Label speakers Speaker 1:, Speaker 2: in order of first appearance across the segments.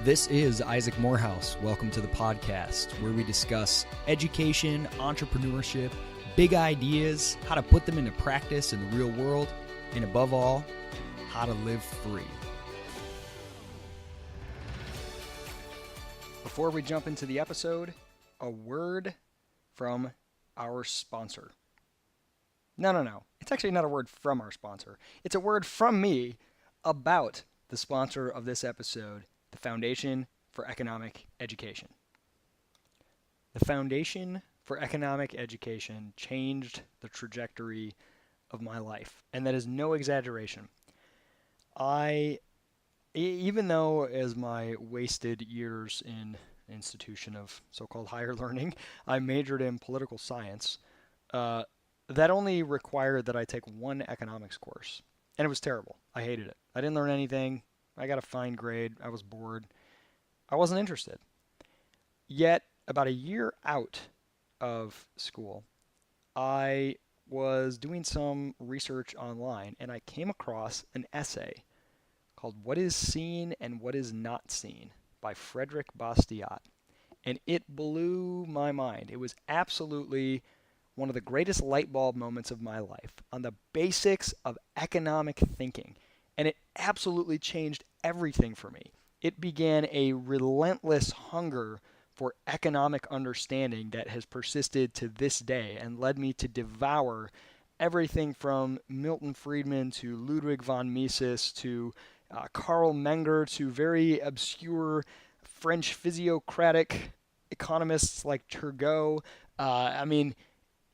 Speaker 1: This is Isaac Morehouse. Welcome to the podcast where we discuss education, entrepreneurship, big ideas, how to put them into practice in the real world, and above all, how to live free. Before we jump into the episode, a word from our sponsor. No. It's actually not a word from our sponsor. It's a word from me about the sponsor of this episode, the Foundation for Economic Education. The Foundation for Economic Education changed the trajectory of my life, and that is no exaggeration. Even though as my wasted years in an institution of so-called higher learning, I majored in political science, that only required that I take one economics course, and it was terrible. I hated it. I didn't learn anything. I got a fine grade. I was bored. I wasn't interested. Yet, about a year out of school, I was doing some research online, and I came across an essay called What is Seen and What is Not Seen by Frederick Bastiat. And it blew my mind. It was absolutely one of the greatest light bulb moments of my life on the basics of economic thinking. And it absolutely changed everything for me. It began a relentless hunger for economic understanding that has persisted to this day and led me to devour everything from Milton Friedman to Ludwig von Mises to Karl Menger to very obscure French physiocratic economists like Turgot.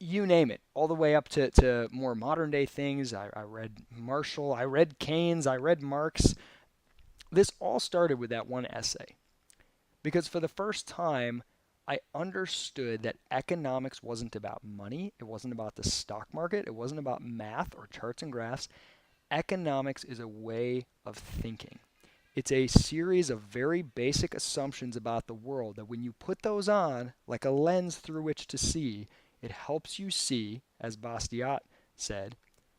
Speaker 1: You name it, all the way up to more modern day things. I read Marshall, I read Keynes, I read Marx. This all started with that one essay. Because for the first time, I understood that economics wasn't about money. It wasn't about the stock market. It wasn't about math or charts and graphs. Economics is a way of thinking. It's a series of very basic assumptions about the world that when you put those on, like a lens through which to see, it helps you see, as Bastiat said,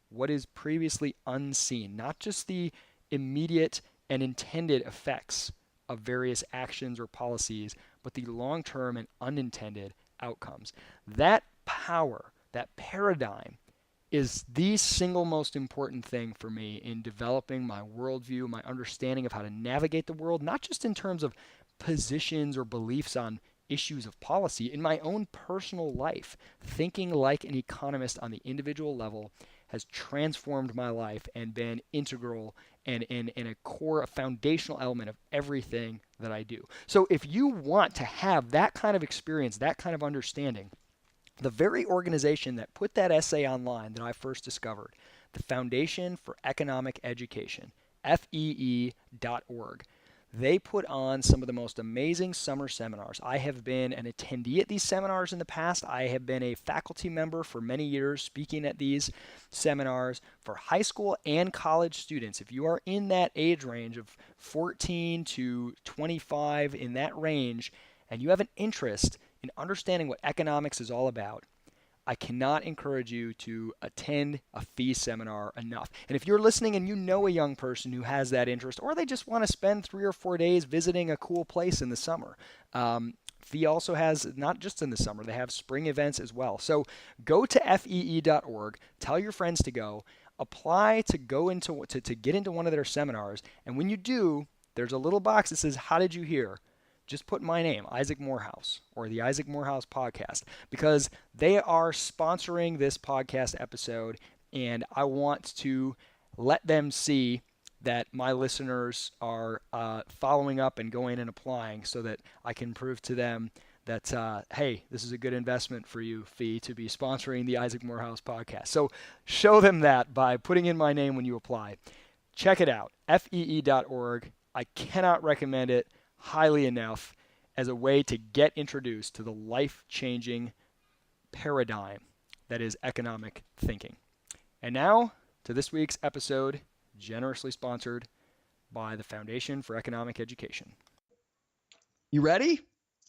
Speaker 1: what is previously unseen, not just the immediate and intended effects of various actions or policies, but the long-term and unintended outcomes. That power, that paradigm, is the single most important thing for me in developing my worldview, my understanding of how to navigate the world, not just in terms of positions or beliefs on issues of policy. In my own personal life, thinking like an economist on the individual level has transformed my life and been integral and a core, a foundational element of everything that I do. So if you want to have that kind of experience, that kind of understanding, the very organization that put that essay online that I first discovered, the Foundation for Economic Education, FEE.org, they put on some of the most amazing summer seminars. I have been an attendee at these seminars in the past. I have been a faculty member for many years speaking at these seminars for high school and college students. If you are in that age range of 14 to 25, in that range, and you have an interest in understanding what economics is all about, I cannot encourage you to attend a FEE seminar enough. And if you're listening and you know a young person who has that interest, or they just want to spend 3 or 4 days visiting a cool place in the summer, FEE also has, not just in the summer, they have spring events as well. So go to fee.org, tell your friends to go, apply to go into to get into one of their seminars, and when you do, there's a little box that says, "How did you hear?" Just put my name, Isaac Morehouse, or the Isaac Morehouse Podcast, because they are sponsoring this podcast episode, and I want to let them see that my listeners are following up and going and applying so that I can prove to them that, hey, this is a good investment for you, FEE, to be sponsoring the Isaac Morehouse Podcast. So show them that by putting in my name when you apply. Check it out, fee.org. I cannot recommend it highly enough as a way to get introduced to the life-changing paradigm that is economic thinking. And now to this week's episode, generously sponsored by the Foundation for Economic Education. You ready?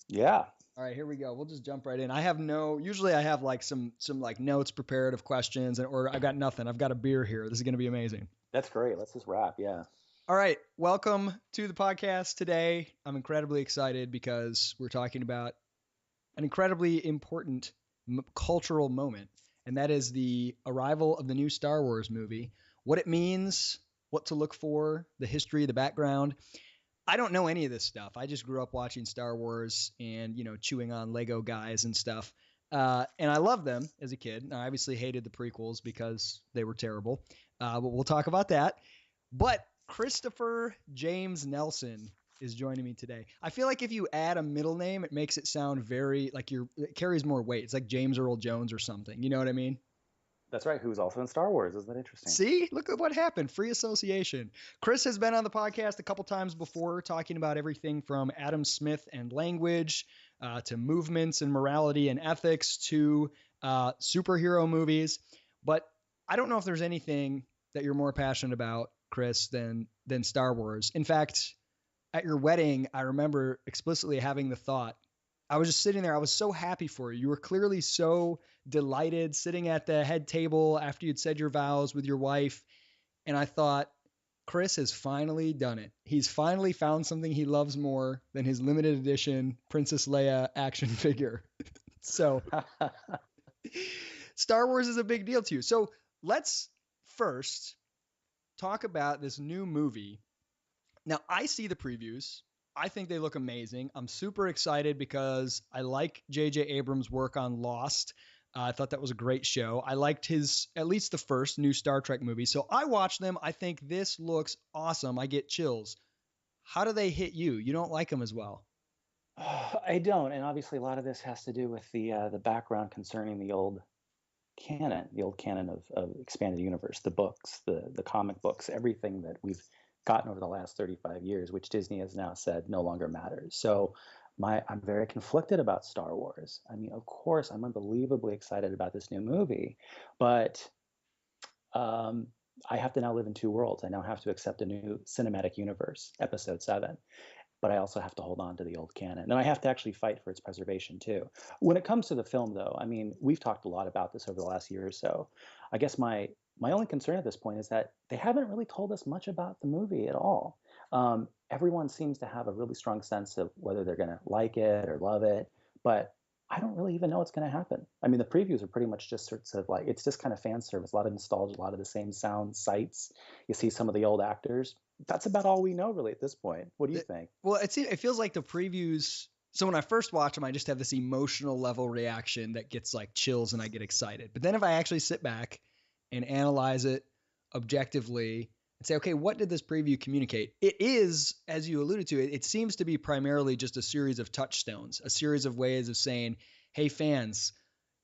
Speaker 2: Yeah.
Speaker 1: All right, here we go. We'll just jump right in. Usually I have like some like notes prepared of questions, or I've got nothing. I've got a beer here. This is going to be amazing.
Speaker 2: That's great. Let's just wrap. Yeah.
Speaker 1: All right, welcome to the podcast today. I'm incredibly excited because we're talking about an incredibly important cultural moment, and that is the arrival of the new Star Wars movie. What it means, what to look for, the history, the background. I don't know any of this stuff. I just grew up watching Star Wars and, chewing on Lego guys and stuff. And I loved them as a kid. I obviously hated the prequels because they were terrible. But we'll talk about that. But Christopher James Nelson is joining me today. I feel like if you add a middle name, it makes it sound very like it carries more weight. It's like James Earl Jones or something. You know what I mean?
Speaker 2: That's right. Who's also in Star Wars? Isn't that interesting?
Speaker 1: See, look at what happened. Free association. Chris has been on the podcast a couple times before talking about everything from Adam Smith and language to movements and morality and ethics to superhero movies. But I don't know if there's anything that you're more passionate about, Chris, than Star Wars. In fact, at your wedding, I remember explicitly having the thought. I was just sitting there. I was so happy for you. You were clearly so delighted sitting at the head table after you'd said your vows with your wife. And I thought, Chris has finally done it. He's finally found something he loves more than his limited edition Princess Leia action figure. So, Star Wars is a big deal to you. So, let's first talk about this new movie. Now, I see the previews. I think they look amazing. I'm super excited because I like J.J. Abrams' work on Lost. I thought that was a great show. I liked his, at least the first new Star Trek movie. So I watched them. I think this looks awesome. I get chills. How do they hit you? You don't like them as well.
Speaker 2: I don't, and obviously a lot of this has to do with the background concerning the old canon of expanded universe, the books, the comic books, everything that we've gotten over the last 35 years, which Disney has now said no longer matters. So I'm very conflicted about Star Wars. I mean, of course, I'm unbelievably excited about this new movie, but um, I have to now live in two worlds. I now have to accept a new cinematic universe, Episode 7, but I also have to hold on to the old canon. And I have to actually fight for its preservation too. When it comes to the film, though, I mean, we've talked a lot about this over the last year or so. I guess my only concern at this point is that they haven't really told us much about the movie at all. Everyone seems to have a really strong sense of whether they're going to like it or love it, but I don't really even know what's going to happen. I mean, the previews are pretty much just sorts of like, it's just kind of fan service, a lot of nostalgia, a lot of the same sound sights. You see some of the old actors. That's about all we know really at this point. What do you think?
Speaker 1: Well, it feels like the previews. So when I first watch them, I just have this emotional level reaction that gets like chills and I get excited. But then if I actually sit back and analyze it objectively and say, okay, what did this preview communicate? It is, as you alluded to, it seems to be primarily just a series of touchstones, a series of ways of saying, hey, fans,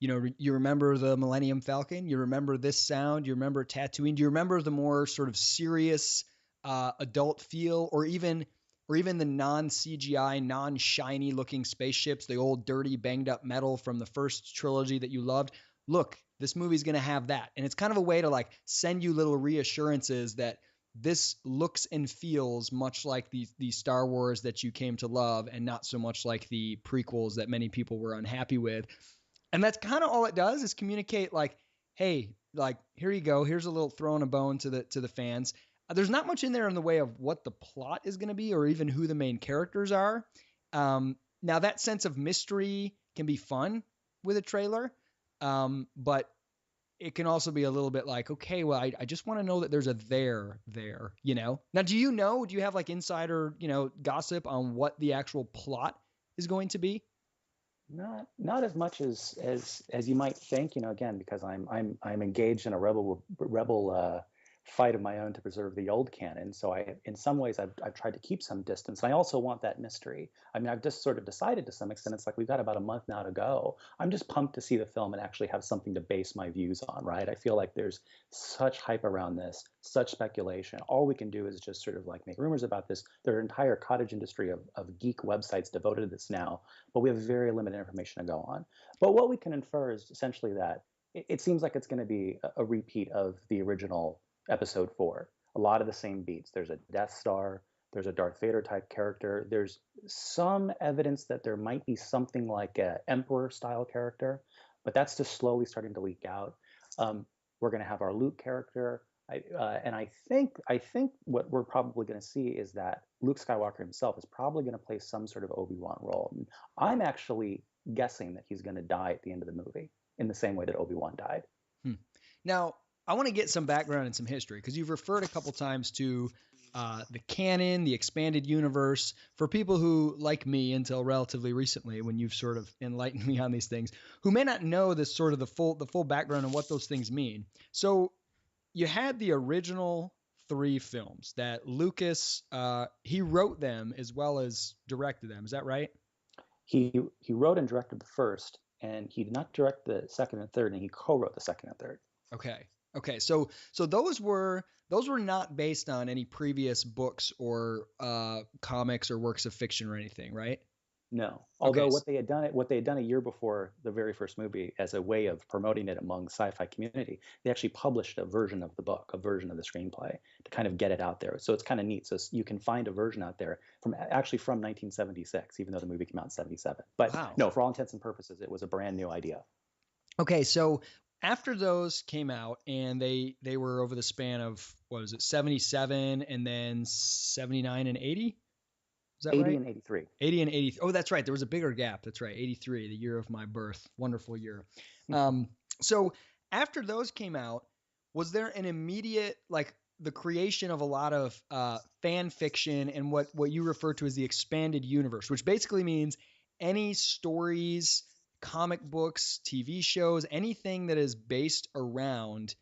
Speaker 1: you remember the Millennium Falcon? You remember this sound? You remember Tatooine? Do you remember the more sort of serious adult feel, or even the non-CGI, non-shiny looking spaceships, the old dirty banged up metal from the first trilogy that you loved? Look, this movie's going to have that. And it's kind of a way to like send you little reassurances that this looks and feels much like the Star Wars that you came to love and not so much like the prequels that many people were unhappy with. And that's kind of all it does is communicate like, hey, like here you go, here's a little throwing a bone to the fans. There's not much in there in the way of what the plot is going to be or even who the main characters are. Now that sense of mystery can be fun with a trailer, but it can also be a little bit like, okay, well, I just want to know that there's a there. Now, do you have like insider, gossip on what the actual plot is going to be?
Speaker 2: Not as much as you might think, again, because I'm engaged in a rebel fight of my own to preserve the old canon. So in some ways, I've tried to keep some distance. And I also want that mystery. I mean, I've just sort of decided to some extent, it's like we've got about a month now to go. I'm just pumped to see the film and actually have something to base my views on, right? I feel like there's such hype around this, such speculation. All we can do is just sort of like make rumors about this. There are an entire cottage industry of geek websites devoted to this now, but we have very limited information to go on. But what we can infer is essentially that it seems like it's going to be a repeat of the original Episode 4. A lot of the same beats. There's a Death Star. There's a Darth Vader type character. There's some evidence that there might be something like an Emperor style character, but that's just slowly starting to leak out. We're going to have our Luke character. And I think what we're probably going to see is that Luke Skywalker himself is probably going to play some sort of Obi-Wan role. And I'm actually guessing that he's going to die at the end of the movie in the same way that Obi-Wan died.
Speaker 1: Hmm. Now, I want to get some background and some history because you've referred a couple times to the canon, the expanded universe. For people who, like me, until relatively recently, when you've sort of enlightened me on these things, who may not know this sort of the full background and what those things mean. So you had the original three films that Lucas he wrote them as well as directed them. Is that right?
Speaker 2: He wrote and directed the first, and he did not direct the second and third, and he co-wrote the second and third.
Speaker 1: Okay. Okay. So those were not based on any previous books or comics or works of fiction or anything, right?
Speaker 2: No,
Speaker 1: Okay.
Speaker 2: although what they had done a year before the very first movie, as a way of promoting it among sci-fi community, they actually published a version of the book, a version of the screenplay, to kind of get it out there. So it's kind of neat. So you can find a version out there from 1976, even though the movie came out in 77. But
Speaker 1: Wow.
Speaker 2: no, for all intents and purposes, it was a brand new idea.
Speaker 1: Okay. So after those came out and they were over the span of what was it, 77 and then 79 and 80? Is that
Speaker 2: 80
Speaker 1: right?
Speaker 2: and 83.
Speaker 1: 80 and 80. Oh, that's right. There was a bigger gap. That's right. 83, the year of my birth. Wonderful year. So after those came out, was there an immediate, like, the creation of a lot of fan fiction and what you refer to as the expanded universe, which basically means any stories, comic books, TV shows, anything that is based around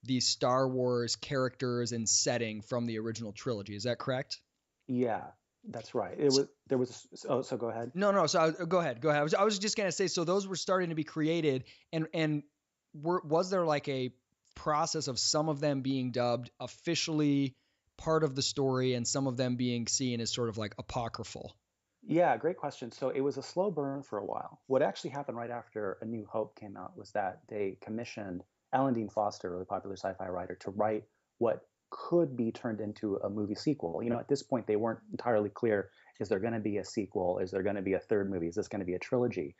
Speaker 1: the Star Wars characters and setting from the original trilogy. Is that correct?
Speaker 2: Yeah, that's right. So go ahead.
Speaker 1: No, no. So go ahead, go ahead. I was just gonna say, so those were starting to be created, and was there like a process of some of them being dubbed officially part of the story, and some of them being seen as sort of like apocryphal?
Speaker 2: Yeah, great question. So it was a slow burn for a while. What actually happened right after A New Hope came out was that they commissioned Alan Dean Foster, a really popular sci-fi writer, to write what could be turned into a movie sequel. At this point, they weren't entirely clear, is there going to be a sequel? Is there going to be a third movie? Is this going to be a trilogy?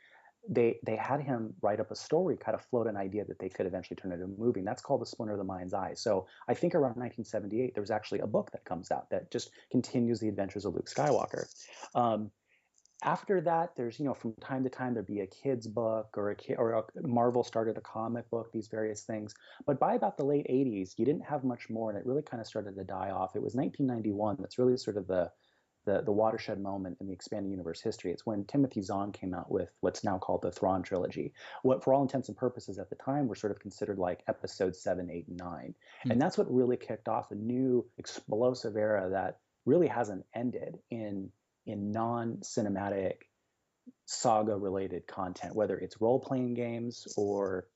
Speaker 2: They had him write up a story, kind of float an idea that they could eventually turn into a movie. And that's called The Splinter of the Mind's Eye. So I think around 1978, there was actually a book that comes out that just continues the adventures of Luke Skywalker. Um, After that, there's, from time to time there'd be a kid's book, Marvel started a comic book, these various things. But by about the late 80s, you didn't have much more, and it really kind of started to die off. It was 1991 that's really sort of the watershed moment in the expanded universe history. It's when Timothy Zahn came out with what's now called the Thrawn trilogy. What, for all intents and purposes at the time, were sort of considered like episode 7, 8, and 9.
Speaker 1: Hmm.
Speaker 2: And that's what really kicked off a new explosive era that really hasn't ended in non-cinematic saga related content, whether it's role-playing games or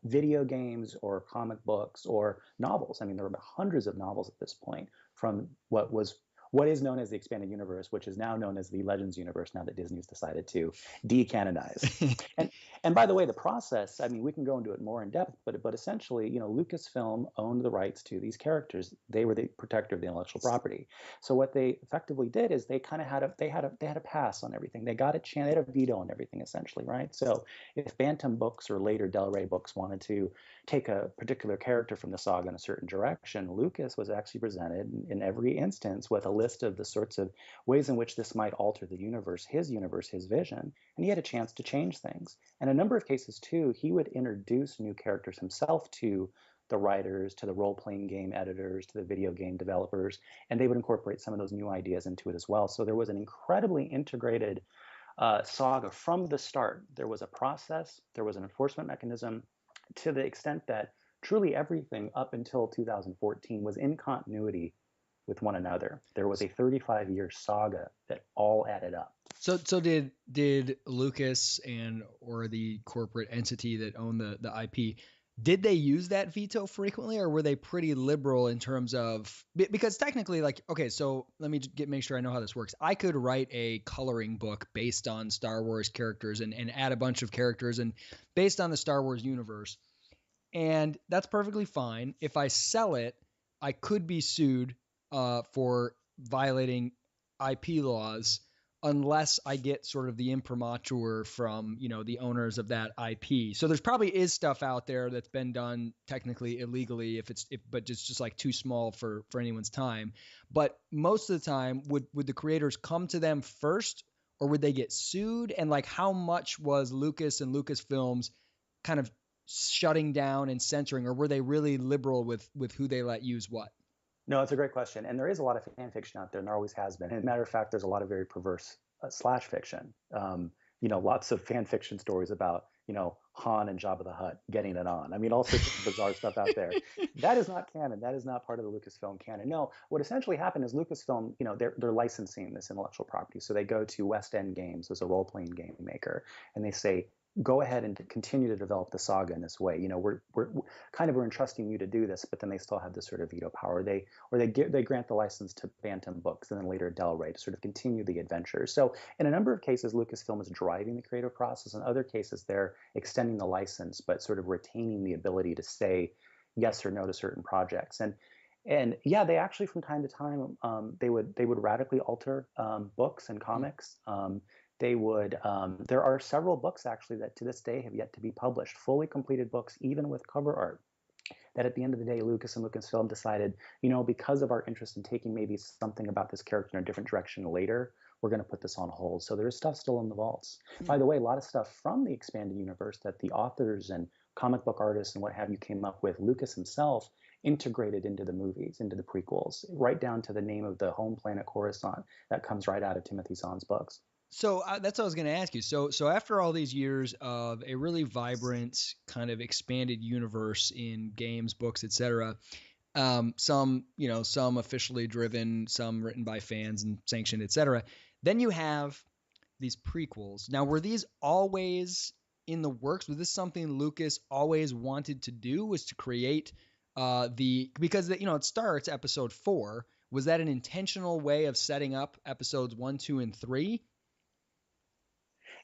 Speaker 2: video games or comic books or novels. I mean, there are hundreds of novels at this point, from what is known as the expanded universe, which is now known as the Legends universe, now that Disney's decided to decanonize. And and by the way, the process, I mean, we can go into it more in depth, but essentially, Lucasfilm owned the rights to these characters. They were the protector of the intellectual property. So what they effectively did is they kind of had a pass on everything. They got a chance, they had a veto on everything, essentially, right? So if Bantam Books or later Del Rey Books wanted to take a particular character from the saga in a certain direction, Lucas was actually presented in every instance with a list of the sorts of ways in which this might alter the universe, his vision, and he had a chance to change things. And in a number of cases, too, he would introduce new characters himself to the writers, to the role-playing game editors, to the video game developers, and they would incorporate some of those new ideas into it as well. So there was an incredibly integrated saga from the start. There was a process, there was an enforcement mechanism, to the extent that truly everything up until 2014 was in continuity with one another. There was a 35-year saga that all added up.
Speaker 1: So did Lucas and or the corporate entity that owned the IP, did they use that veto frequently, or were they pretty liberal in terms of, because technically, like, okay, so let me make sure I know how this works. I could write a coloring book based on Star Wars characters and add a bunch of characters and based on the Star Wars universe, and that's perfectly fine. If I sell it, I could be sued for violating IP laws unless I get sort of the imprimatur from, the owners of that IP. So there's probably is stuff out there that's been done technically illegally but just like too small for anyone's time. But most of the time, would the creators come to them first, or would they get sued? And like, how much was Lucas and Lucasfilms kind of shutting down and censoring, or were they really liberal with who they let use what?
Speaker 2: No, it's a great question. And there is a lot of fan fiction out there, and there always has been. And as a matter of fact, there's a lot of very perverse slash fiction. Lots of fan fiction stories about, Han and Jabba the Hutt getting it on. I mean, all sorts of bizarre stuff out there. That is not canon. That is not part of the Lucasfilm canon. No, what essentially happened is Lucasfilm, they're licensing this intellectual property. So they go to West End Games as a role-playing game maker, and they say, go ahead and continue to develop the saga in this way. We're entrusting you to do this, but then they still have this sort of veto power. They grant the license to Bantam Books and then later Del Rey to sort of continue the adventure. So in a number of cases, Lucasfilm is driving the creative process. In other cases, they're extending the license, but sort of retaining the ability to say yes or no to certain projects. And yeah, they actually from time to time they would radically alter books and comics. They would. There are several books actually that to this day have yet to be published, fully completed books, even with cover art. That at the end of the day, Lucas and Lucasfilm decided, because of our interest in taking maybe something about this character in a different direction later, we're going to put this on hold. So there's stuff still in the vaults. By the way, a lot of stuff from the expanded universe that the authors and comic book artists and what have you came up with, Lucas himself integrated into the movies, into the prequels, right down to the name of the home planet Coruscant that comes right out of Timothy Zahn's books.
Speaker 1: So that's what I was going to ask you. So after all these years of a really vibrant kind of expanded universe in games, books, etc., some officially driven, some written by fans and sanctioned, etc., then you have these prequels. Now, were these always in the works? Was this something Lucas always wanted to do? Was to create because it starts episode 4. Was that an intentional way of setting up episodes 1, 2, and 3?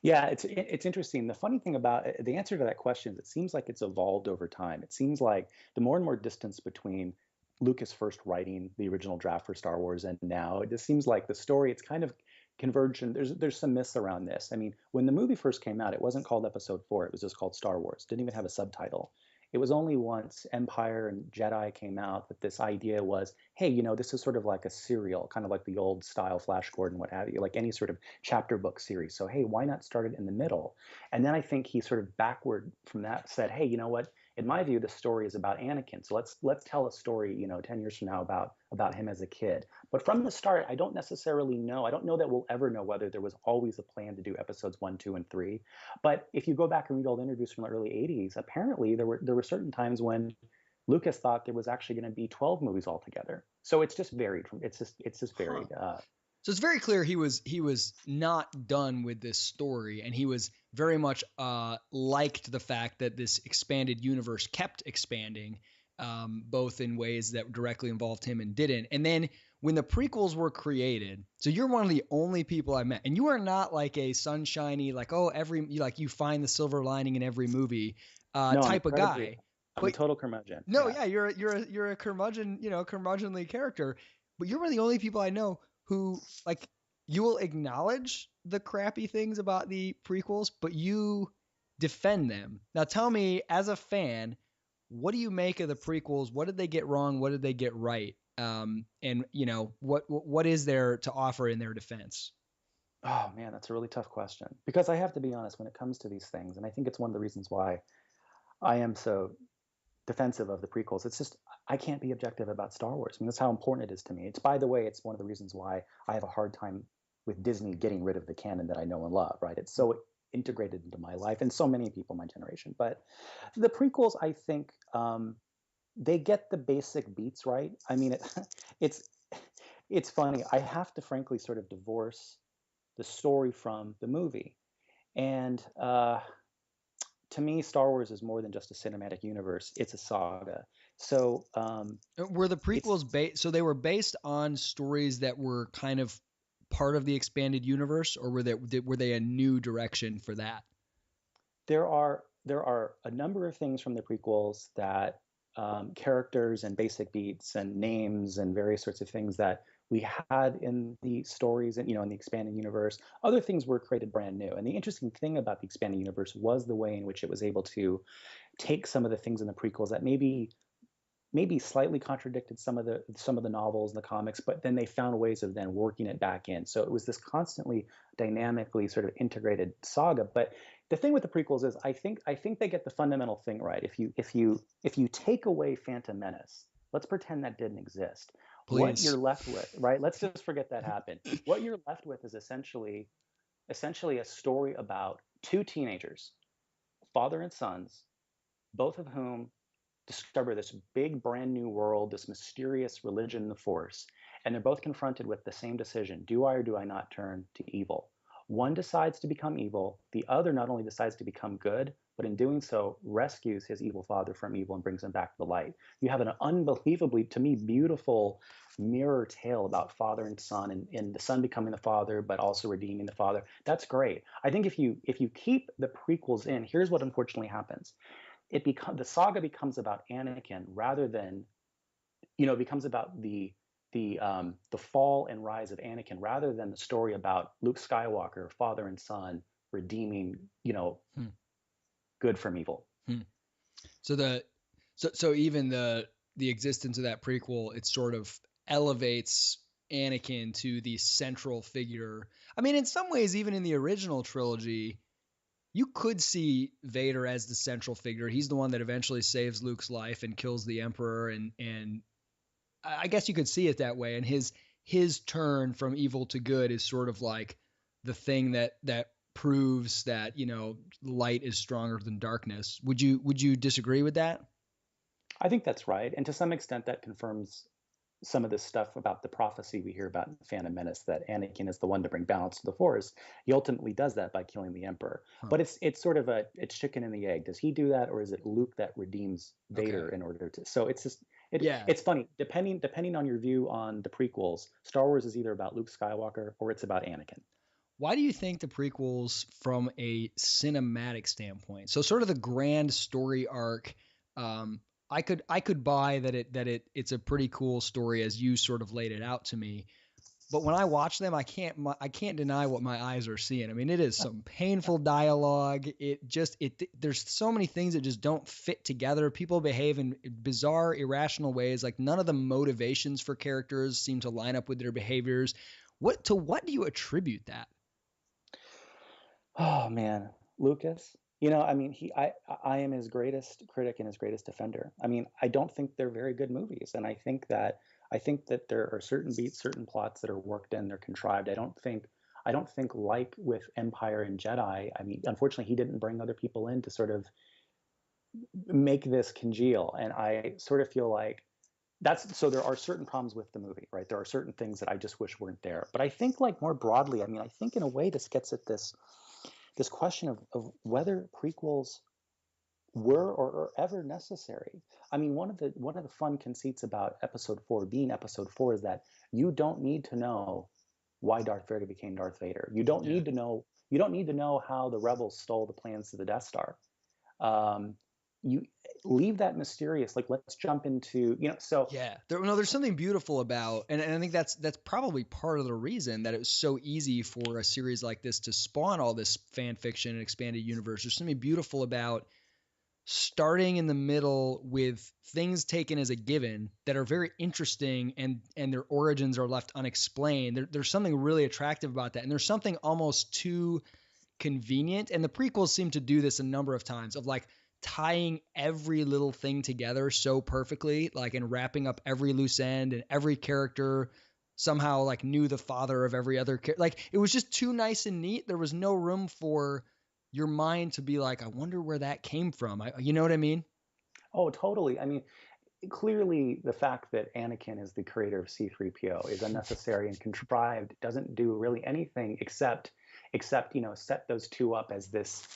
Speaker 2: Yeah, it's interesting. The funny thing about the answer to that question is it seems like it's evolved over time. It seems like the more and more distance between Lucas first writing the original draft for Star Wars and now, it just seems like the story, it's kind of convergent. There's some myths around this. I mean, when the movie first came out, it wasn't called Episode 4. It was just called Star Wars. Didn't even have a subtitle. It was only once Empire and Jedi came out that this idea was, hey, this is sort of like a serial, kind of like the old style Flash Gordon, what have you, like any sort of chapter book series. So, hey, why not start it in the middle? And then I think he sort of backward from that said, hey, you know what? In my view, the story is about Anakin. So let's tell a story, 10 years from now about him as a kid. But from the start, I don't necessarily know. I don't know that we'll ever know whether there was always a plan to do episodes 1, 2, and 3. But if you go back and read old interviews from the early 80s, apparently there were certain times when Lucas thought there was actually going to be 12 movies altogether. So it's just varied. It's just varied.
Speaker 1: So it's very clear he was not done with this story, and he was very much liked the fact that this expanded universe kept expanding, both in ways that directly involved him and didn't. And then when the prequels were created, so you're one of the only people I met, and you are not like a sunshiny, like, oh, you find the silver lining in every movie
Speaker 2: No,
Speaker 1: type of guy.
Speaker 2: I'm a total curmudgeon.
Speaker 1: No, yeah, you're a curmudgeon, curmudgeonly character, but you're one of the only people I know who, like, you will acknowledge the crappy things about the prequels, but you defend them. Now tell me, as a fan, what do you make of the prequels? What did they get wrong? What did they get right? And what is there to offer in their defense?
Speaker 2: Oh man, that's a really tough question, because I have to be honest when it comes to these things, and I think it's one of the reasons why I am so defensive of the prequels. It's just I can't be objective about Star Wars. I mean, that's how important it is to me. It's, by the way, it's one of the reasons why I have a hard time with Disney getting rid of the canon that I know and love, right? It's so integrated into my life and so many people my generation. But the prequels, I think, they get the basic beats right. I mean, it's it's funny. I have to frankly sort of divorce the story from the movie. And to me, Star Wars is more than just a cinematic universe. It's a saga. So
Speaker 1: were the prequels based? So they were based on stories that were kind of part of the expanded universe, or were they a new direction for that?
Speaker 2: There are a number of things from the prequels that characters and basic beats and names and various sorts of things that we had in the stories and in the expanded universe. Other things were created brand new. And the interesting thing about the expanded universe was the way in which it was able to take some of the things in the prequels that maybe slightly contradicted some of the novels and the comics, but then they found ways of then working it back in. So it was this constantly dynamically sort of integrated saga. But the thing with the prequels is I think they get the fundamental thing right. If you take away Phantom Menace, let's pretend that didn't exist. What
Speaker 1: Please.
Speaker 2: you're left with, right? Let's just forget that happened. What you're left with is essentially a story about two teenagers, father and sons, both of whom discover this big brand new world, this mysterious religion, the Force, and they're both confronted with the same decision: do I or do I not turn to evil? One decides to become evil. The other not only decides to become good, but in doing so, rescues his evil father from evil and brings him back to the light. You have an unbelievably, to me, beautiful mirror tale about father and son, and the son becoming the father, but also redeeming the father. That's great. I think if you keep the prequels in, here's what unfortunately happens: the saga becomes about Anakin rather than it becomes about the fall and rise of Anakin rather than the story about Luke Skywalker, father and son, redeeming
Speaker 1: Hmm.
Speaker 2: good from evil.
Speaker 1: Hmm. So even the existence of that prequel, it sort of elevates Anakin to the central figure. I mean, in some ways, even in the original trilogy, you could see Vader as the central figure. He's the one that eventually saves Luke's life and kills the Emperor, and I guess you could see it that way. And his turn from evil to good is sort of like the thing that proves that light is stronger than darkness. Would you disagree with that?
Speaker 2: I think that's right, and to some extent that confirms some of this stuff about the prophecy we hear about in Phantom Menace, that Anakin is the one to bring balance to the Force. He ultimately does that by killing the Emperor.
Speaker 1: Huh.
Speaker 2: But it's sort of it's chicken and the egg. Does he do that, or is it Luke that redeems Vader
Speaker 1: Okay.
Speaker 2: in order to? So it's just
Speaker 1: Yeah.
Speaker 2: it's funny depending on your view on the prequels. Star Wars is either about Luke Skywalker or it's about Anakin.
Speaker 1: Why do you think the prequels, from a cinematic standpoint, so sort of the grand story arc, um, I could buy that it's a pretty cool story as you sort of laid it out to me. But when I watch them, I can't deny what my eyes are seeing. I mean, it is some painful dialogue. There's so many things that just don't fit together. People behave in bizarre, irrational ways. Like none of the motivations for characters seem to line up with their behaviors. What do you attribute that?
Speaker 2: Oh man, Lucas. I mean, I am his greatest critic and his greatest defender. I mean, I don't think they're very good movies, and I think that there are certain beats, certain plots that are worked in, they're contrived. I don't think like with Empire and Jedi. I mean, unfortunately, he didn't bring other people in to sort of make this congeal, and I sort of feel like that's so there are certain problems with the movie, right? There are certain things that I just wish weren't there. But I think like more broadly, I mean, I think in a way this gets at this question of whether prequels were or are ever necessary. I mean, one of the fun conceits about Episode 4 being Episode 4 is that you don't need to know why Darth Vader became Darth Vader. You don't
Speaker 1: Yeah.
Speaker 2: need to know. You don't need to know how the rebels stole the plans to the Death Star. Um, you leave that mysterious. Like, let's jump into So
Speaker 1: Yeah, there's something beautiful about, and I think that's probably part of the reason that it was so easy for a series like this to spawn all this fan fiction and expanded universe. There's something beautiful about starting in the middle with things taken as a given that are very interesting, and their origins are left unexplained. There's something really attractive about that, and there's something almost too convenient. And the prequels seem to do this a number of times of like tying every little thing together so perfectly, like and wrapping up every loose end, and every character somehow like knew the father of every other character. Like it was just too nice and neat. There was no room for your mind to be like, I wonder where that came from. You know what I mean?
Speaker 2: oh, totally. I mean, clearly the fact that Anakin is the creator of C-3PO is unnecessary and contrived. It doesn't do really anything except set those two up as this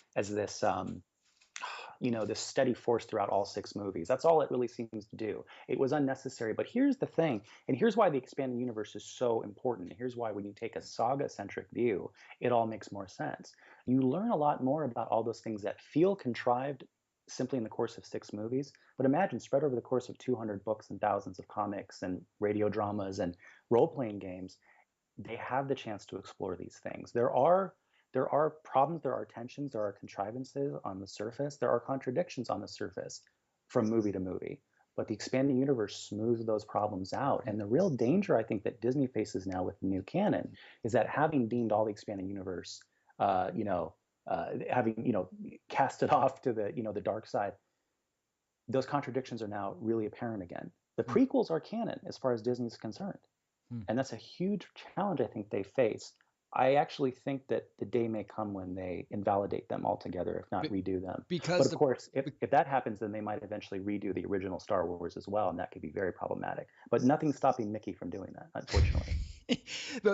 Speaker 2: steady force throughout all six movies. That's all it really seems to do. It was unnecessary. But here's the thing, and here's why the expanded universe is so important. Here's why when you take a saga-centric view, it all makes more sense. You learn a lot more about all those things that feel contrived simply in the course of 6 movies. But imagine spread over the course of 200 books and thousands of comics and radio dramas and role-playing games, they have the chance to explore these things. There are problems, there are tensions, there are contrivances on the surface, there are contradictions on the surface from movie to movie. But the expanding universe smooths those problems out. And the real danger, I think, that Disney faces now with the new canon is that having deemed all the expanding universe, having cast it off to the dark side, those contradictions are now really apparent again. The prequels are canon as far as Disney's concerned. And that's a huge challenge I think they face. I actually think that the day may come when they invalidate them altogether, if not redo them.
Speaker 1: Because
Speaker 2: but of course, if that happens, then they might eventually redo the original Star Wars as well, and that could be very problematic. But nothing's stopping Mickey from doing that, unfortunately.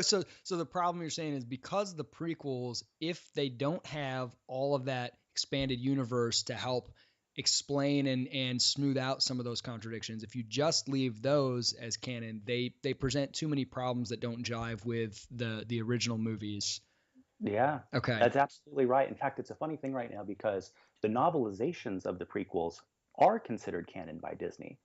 Speaker 1: So the problem you're saying is because the prequels, if they don't have all of that expanded universe to help explain and smooth out some of those contradictions, if you just leave those as canon, they present too many problems that don't jive with the original movies.
Speaker 2: Yeah,
Speaker 1: Okay.
Speaker 2: that's absolutely right. In fact, it's a funny thing right now because the novelizations of the prequels are considered canon by Disney.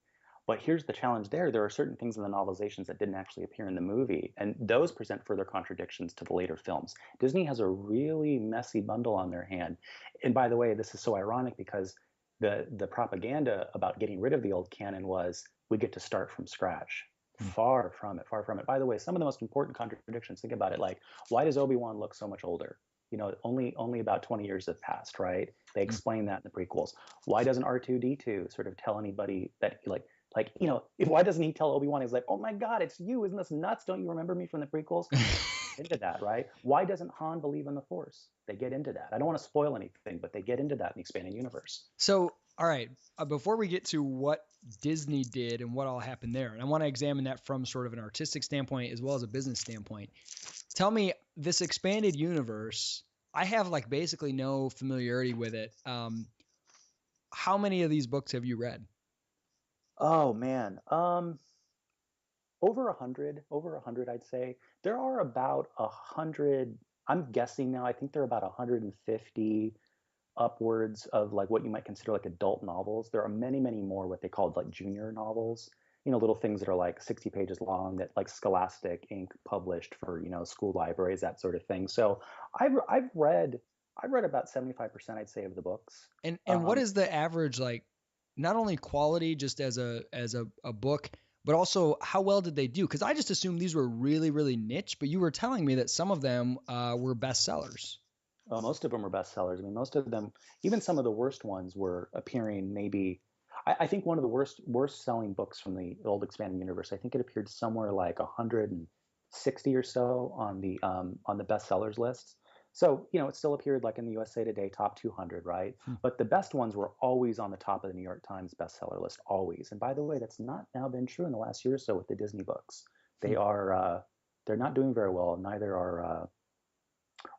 Speaker 2: But here's the challenge there. There are certain things in the novelizations that didn't actually appear in the movie, and those present further contradictions to the later films. Disney has a really messy bundle on their hand. And by the way, this is so ironic because the propaganda about getting rid of the old canon was we get to start from scratch. Far from it, far from it. By the way, some of the most important contradictions, think about it, like why does Obi-Wan look so much older? Only about 20 years have passed, right? They explain that in the prequels. Why doesn't R2D2 sort of tell anybody that why doesn't he tell Obi-Wan? He's like, oh my God, it's you. Isn't this nuts? Don't you remember me from the prequels? Into that, right? Why doesn't Han believe in the Force? They get into that. I don't want to spoil anything, but they get into that in the expanding universe.
Speaker 1: So, all right, before we get to what Disney did and what all happened there, and I want to examine that from sort of an artistic standpoint as well as a business standpoint. Tell me, this expanded universe, I have like basically no familiarity with it. How many of these books have you read?
Speaker 2: Oh man, over 100, I'd say. There are about 100. I'm guessing now. I think there are about 150 upwards of like what you might consider like adult novels. There are many, many more what they called like junior novels. Little things that are like 60 pages long that like Scholastic Inc. published for school libraries, that sort of thing. So I've read about 75%, I'd say, of the books.
Speaker 1: And what is the average, like, not only quality just as a book, but also how well did they do? Because I just assumed these were really, really niche, but you were telling me that some of them were bestsellers.
Speaker 2: Most of them were bestsellers. I mean, most of them, even some of the worst ones, were appearing maybe. I think one of the worst selling books from the old expanding universe, I think it appeared somewhere like 160 or so on the bestsellers lists. So it still appeared like in the USA Today top 200, right? But the best ones were always on the top of the New York Times bestseller list, always. And by the way, that's not now been true in the last year or so with the Disney books. They're not doing very well. Neither are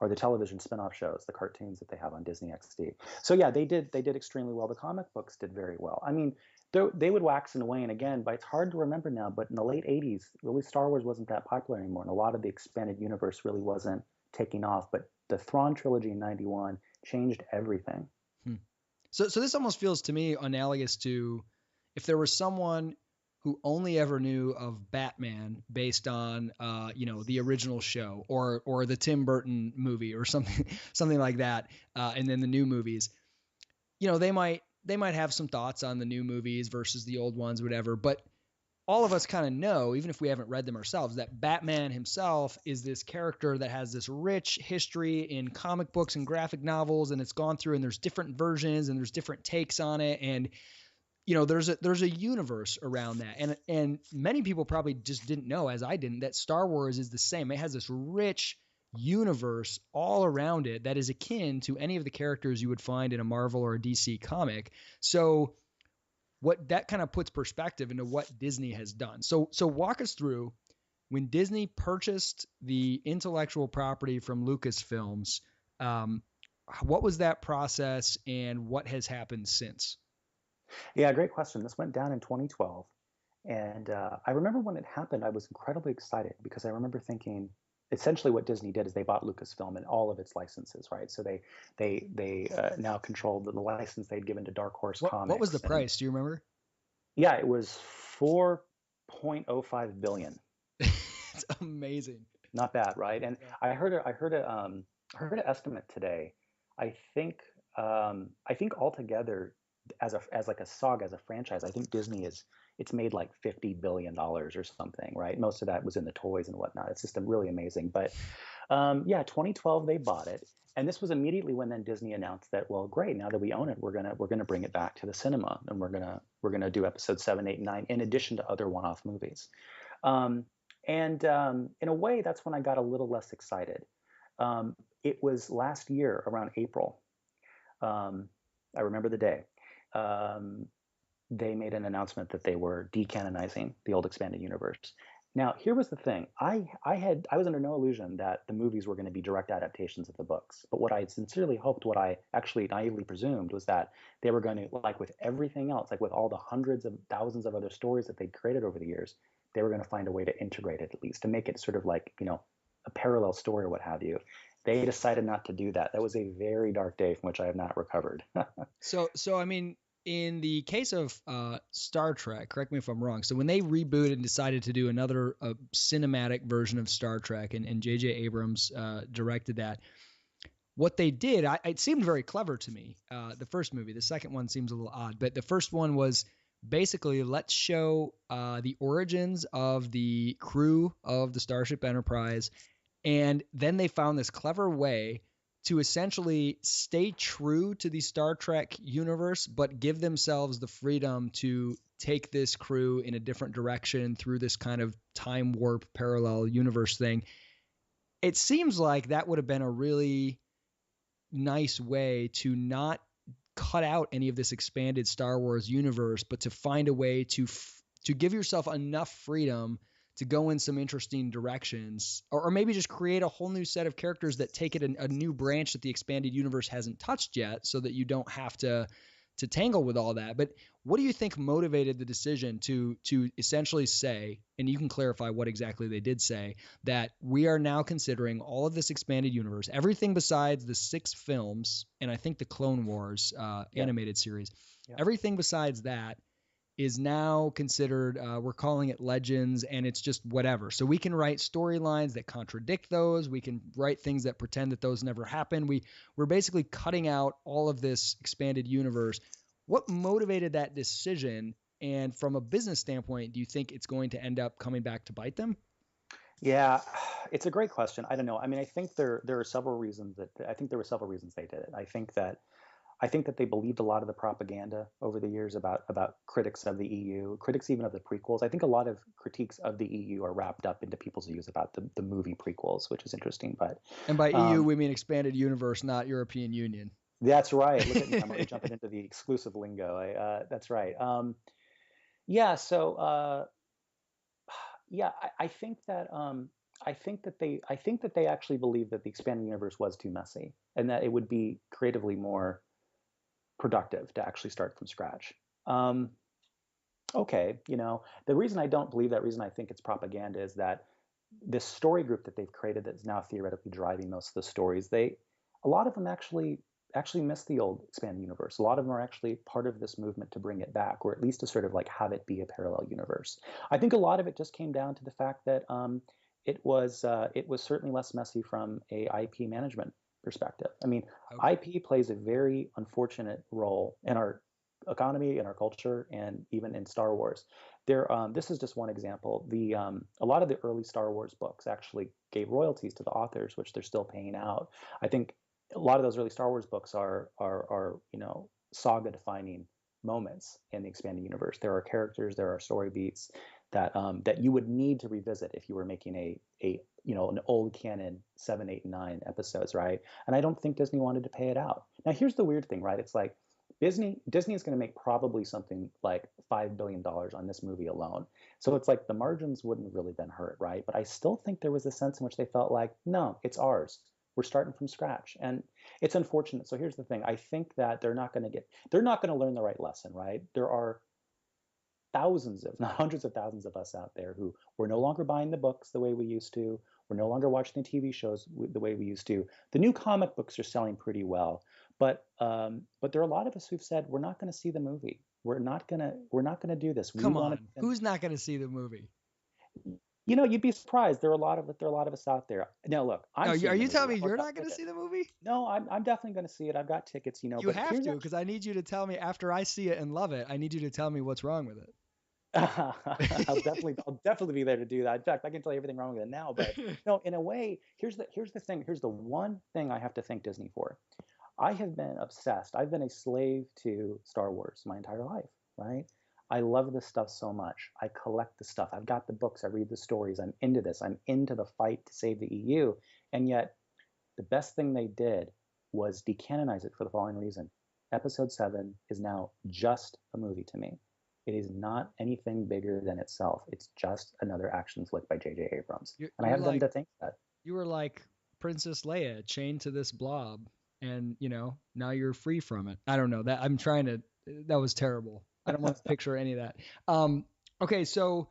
Speaker 2: the television spin-off shows, the cartoons that they have on Disney XD. So yeah, they did extremely well. The comic books did very well. I mean, they would wax and wane again, but it's hard to remember now. But in the late 80s, really Star Wars wasn't that popular anymore, and a lot of the expanded universe really wasn't taking off. But the Thrawn trilogy in '91 changed everything.
Speaker 1: So this almost feels to me analogous to if there was someone who only ever knew of Batman based on the original show or the Tim Burton movie or something like that, and then the new movies. They might have some thoughts on the new movies versus the old ones, whatever. But all of us kind of know, even if we haven't read them ourselves, that Batman himself is this character that has this rich history in comic books and graphic novels, and it's gone through, and there's different versions and there's different takes on it, and there's a universe around that, and many people probably just didn't know, as I didn't, that Star Wars is the same. It has this rich universe all around it that is akin to any of the characters you would find in a Marvel or a DC comic. So what that kind of puts perspective into what Disney has done. So walk us through when Disney purchased the intellectual property from Lucasfilms. What was that process, and what has happened since?
Speaker 2: Yeah, great question. This went down in 2012. And I remember when it happened, I was incredibly excited because I remember thinking, essentially what Disney did is they bought Lucasfilm and all of its licenses, right? So they now controlled the license they'd given to Dark Horse
Speaker 1: What was the
Speaker 2: Comics, and
Speaker 1: price? Do you remember?
Speaker 2: yeah, it was 4.05 billion.
Speaker 1: It's amazing.
Speaker 2: Not bad, right? And
Speaker 1: Yeah.
Speaker 2: I heard an estimate today. I think altogether, as like a saga, as a franchise, I think Disney is it's made like $50 billion or something, right? Most of that was in the toys and whatnot. It's just really amazing. But yeah, 2012 they bought it, and this was immediately when then Disney announced that, well, great, now that we own it, we're gonna bring it back to the cinema, and we're gonna do episodes 7, 8, and 9 in addition to other one-off movies. Um, and in a way, that's when I got a little less excited. It was last year around April. Um, I remember the day. Um, they made an announcement that they were decanonizing the old expanded universe. Now, here was the thing. I was under no illusion that the movies were going to be direct adaptations of the books. But what I sincerely hoped, what I actually naively presumed, was that they were going to, like with everything else, like with all the hundreds of thousands of other stories that they'd created over the years, they were going to find a way to integrate it, at least to make it sort of like, a parallel story or what have you. They decided not to do that. That was a very dark day from which I have not recovered.
Speaker 1: So I mean, in the case of Star Trek, correct me if I'm wrong. So when they rebooted and decided to do another cinematic version of Star Trek, and J.J. Abrams directed that, what they did, it seemed very clever to me. The first movie, the second one seems a little odd, but the first one was basically, let's show the origins of the crew of the Starship Enterprise, and then they found this clever way to essentially stay true to the Star Trek universe, but give themselves the freedom to take this crew in a different direction through this kind of time warp parallel universe thing. It seems like that would have been a really nice way to not cut out any of this expanded Star Wars universe, but to find a way to give yourself enough freedom to go in some interesting directions, or maybe just create a whole new set of characters that take it a new branch that the expanded universe hasn't touched yet, so that you don't have to tangle with all that. But what do you think motivated the decision to essentially say, and you can clarify what exactly they did say, that we are now considering all of this expanded universe, everything besides the 6 films, and I think the Clone Wars
Speaker 2: Yeah.
Speaker 1: animated series,
Speaker 2: Yeah.
Speaker 1: everything besides that is now considered, we're calling it legends, and it's just whatever. So we can write storylines that contradict those. We can write things that pretend that those never happened. We're basically cutting out all of this expanded universe. What motivated that decision? And from a business standpoint, do you think it's going to end up coming back to bite them?
Speaker 2: Yeah, it's a great question. I don't know. I mean, there are several reasons that I think there were several reasons they did it. I think that they believed a lot of the propaganda over the years about critics of the EU, critics even of the prequels. I think a lot of critiques of the EU are wrapped up into people's views about the movie prequels, which is interesting. But
Speaker 1: And by EU,
Speaker 2: um,
Speaker 1: we mean expanded universe, not European Union.
Speaker 2: that's right. Look at me. I'm already jumping into the exclusive lingo. That's right. Yeah. So yeah, I think that they actually believe that the expanded universe was too messy, and that it would be creatively more productive to actually start from scratch. Um, okay, the reason I don't believe that, reason I think it's propaganda, is that this story group that they've created that's now theoretically driving most of the stories, a lot of them actually miss the old expanded universe. A lot of them are actually part of this movement to bring it back, or at least to sort of like have it be a parallel universe. I think a lot of it just came down to the fact that it was certainly less messy from a IP management perspective. I mean,
Speaker 1: Okay.
Speaker 2: IP plays a very unfortunate role in our economy, in our culture, and even in Star Wars. This is just one example. A lot of the early Star Wars books actually gave royalties to the authors, which they're still paying out. I think a lot of those early Star Wars books are saga defining moments in the expanded universe. There are characters, there are story beats that you would need to revisit if you were making an old canon 7, 8, and 9 episodes, right? And I don't think Disney wanted to pay it out. Now here's the weird thing, right? It's like Disney is going to make probably something like $5 billion on this movie alone. So it's like the margins wouldn't really been hurt, right? But I still think there was a sense in which they felt like, no, it's ours. We're starting from scratch, and it's unfortunate. So here's the thing: I think that they're not going to learn the right lesson, right? There are thousands, if not hundreds of thousands of us out there who we're no longer buying the books the way we used to. We're no longer watching the TV shows the way we used to. The new comic books are selling pretty well, but there are a lot of us who've said we're not going to see the movie. We're not gonna do this. We
Speaker 1: Come
Speaker 2: want
Speaker 1: on,
Speaker 2: to.
Speaker 1: who's not going to see the movie?
Speaker 2: You'd be surprised. There are a lot of us out there. Now, look,
Speaker 1: No,
Speaker 2: I'm
Speaker 1: are
Speaker 2: seeing the
Speaker 1: you
Speaker 2: movie.
Speaker 1: telling me
Speaker 2: I
Speaker 1: you're
Speaker 2: got
Speaker 1: not going to
Speaker 2: tickets.
Speaker 1: see the movie?
Speaker 2: No, I'm definitely going to see it. I've got tickets.
Speaker 1: You
Speaker 2: But
Speaker 1: have
Speaker 2: here's
Speaker 1: to, because I need you to tell me after I see it and love it. I need you to tell me what's wrong with
Speaker 2: I'll definitely be there to do that. In fact, I can tell you everything wrong with it now. But
Speaker 1: it.
Speaker 2: no, in a way, here's the thing. Here's the one thing I have to thank Disney for. I have been obsessed. I've been a slave to Star Wars my entire life, right? I love this stuff so much. I collect the stuff. I've got the books. I read the stories. I'm into this. I'm into the fight to save the EU. And yet, the best thing they did was decanonize it for the following reason. Episode 7 is now just a movie to me. It is not anything bigger than itself. It's just another action flick by J.J. Abrams.
Speaker 1: you're,
Speaker 2: And I
Speaker 1: you're
Speaker 2: have them
Speaker 1: like
Speaker 2: to thank that.
Speaker 1: you were like Princess Leia chained to this blob, and now you're free from it. I don't know that I'm trying to. That was terrible. I don't want to picture any of that. Um, okay, so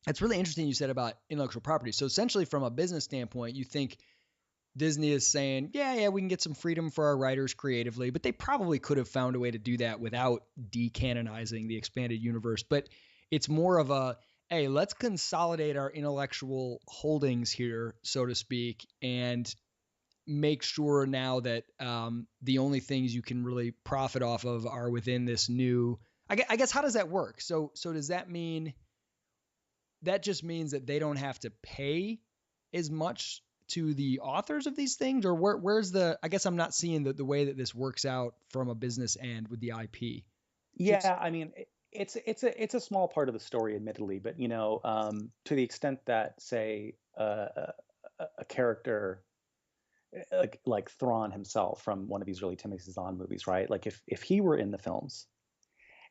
Speaker 1: it's really interesting you said about intellectual property. So essentially, from a business standpoint, you think Disney is saying, yeah, we can get some freedom for our writers creatively, but they probably could have found a way to do that without decanonizing the expanded universe. But it's more of a, hey, let's consolidate our intellectual holdings here, so to speak, and make sure now that the only things you can really profit off of are within this new. I guess how does that work? So does that mean that just means that they don't have to pay as much to the authors of these things, or where's the? I guess I'm not seeing the way that this works out from a business end with the IP. Just
Speaker 2: Yeah, I mean, it's a small part of the story, admittedly, but to the extent that, say, a character like Thrawn himself from one of these early Timothy Zahn movies, right? Like if he were in the films,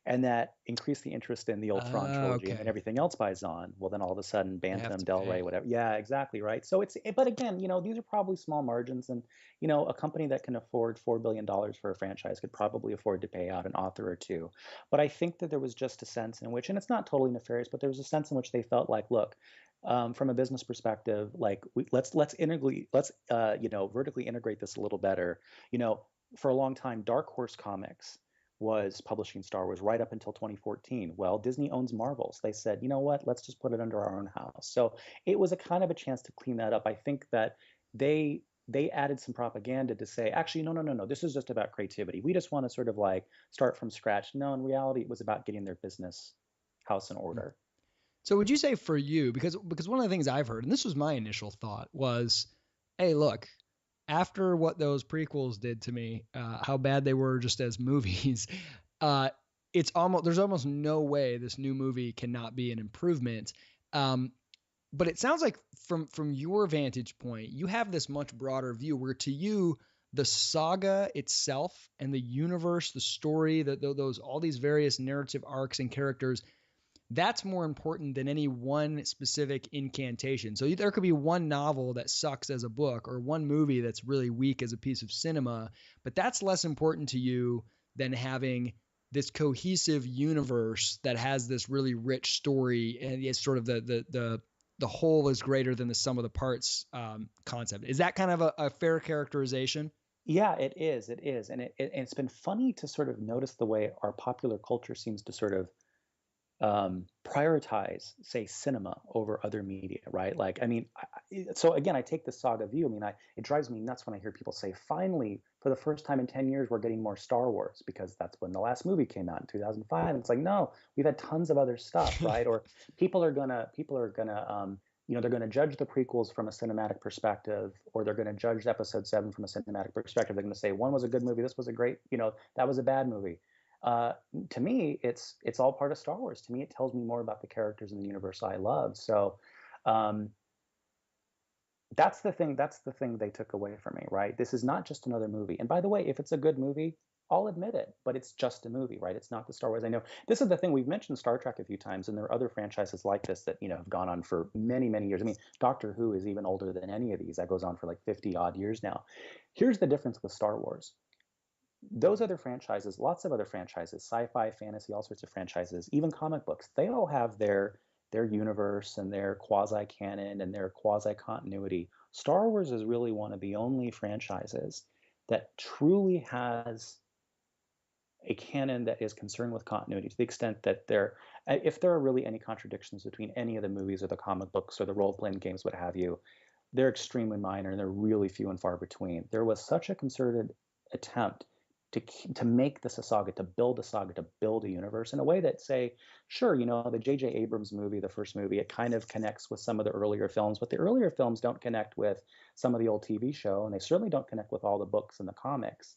Speaker 2: and that increased the interest in the old Thrawn trilogy and then
Speaker 1: okay,
Speaker 2: everything else by Zahn. Well, then all of a sudden,
Speaker 1: they have
Speaker 2: Bantam,
Speaker 1: to
Speaker 2: Del Rey,
Speaker 1: pay.
Speaker 2: whatever. Yeah, exactly right. So but again, these are probably small margins, and a company that can afford $4 billion for a franchise could probably afford to pay out an author or two. But I think that there was just a sense in which, and it's not totally nefarious, but there was a sense in which they felt like, look. From a business perspective, like let's vertically integrate this a little better. For a long time, Dark Horse Comics was publishing Star Wars right up until 2014. Well, Disney owns Marvel. So they said, you know what, let's just put it under our own house. So it was a kind of a chance to clean that up. I think that they added some propaganda to say, actually, no, this is just about creativity. We just want to sort of like start from scratch. No, in reality, it was about getting their business house in order.
Speaker 1: So would you say for you, because one of the things I've heard, and this was my initial thought, was, hey, look, after what those prequels did to me, how bad they were just as movies, uh, there's almost no way this new movie cannot be an improvement. Um, but it sounds like from your vantage point, you have this much broader view where to you the saga itself and the universe, the story, those all these various narrative arcs and characters, that's more important than any one specific incantation. So there could be one novel that sucks as a book or one movie that's really weak as a piece of cinema, but that's less important to you than having this cohesive universe that has this really rich story, and it's sort of the whole is greater than the sum of the parts concept. Is that kind of a fair characterization?
Speaker 2: Yeah, it is. It is, and it's been funny to sort of notice the way our popular culture seems to sort of prioritize, say, cinema over other media, right? Like, I mean, so again, I take the saga view. I mean, it drives me nuts when I hear people say, finally, for the first time in 10 years, we're getting more Star Wars because that's when the last movie came out in 2005. And it's like, no, we've had tons of other stuff, right? Or they're gonna judge the prequels from a cinematic perspective, or they're gonna judge Episode 7 from a cinematic perspective. They're gonna say one was a good movie, this was a great, that was a bad movie. uh, to me, it's all part of Star Wars. To me, it tells me more about the characters in the universe I love. So um, that's the thing. That's the thing they took away from me, right? This is not just another movie. And by the way, if it's a good movie, I'll admit it. But it's just a movie, right? It's not the Star Wars I know. This is the thing. We've mentioned Star Trek a few times, and there are other franchises like this that have gone on for many, many years. I mean, Doctor Who is even older than any of these. That goes on for like 50 odd years now. Here's the difference with Star Wars. Those other franchises, lots of other franchises, sci-fi, fantasy, all sorts of franchises, even comic books, they all have their universe and their quasi-canon and their quasi-continuity. Star Wars is really one of the only franchises that truly has a canon that is concerned with continuity to the extent that if there are really any contradictions between any of the movies or the comic books or the role-playing games, what have you, they're extremely minor and they're really few and far between. There was such a concerted attempt to make this a saga, to build a universe in a way that, say, sure, the J.J. Abrams movie, the first movie, it kind of connects with some of the earlier films, but the earlier films don't connect with some of the old TV show, and they certainly don't connect with all the books and the comics.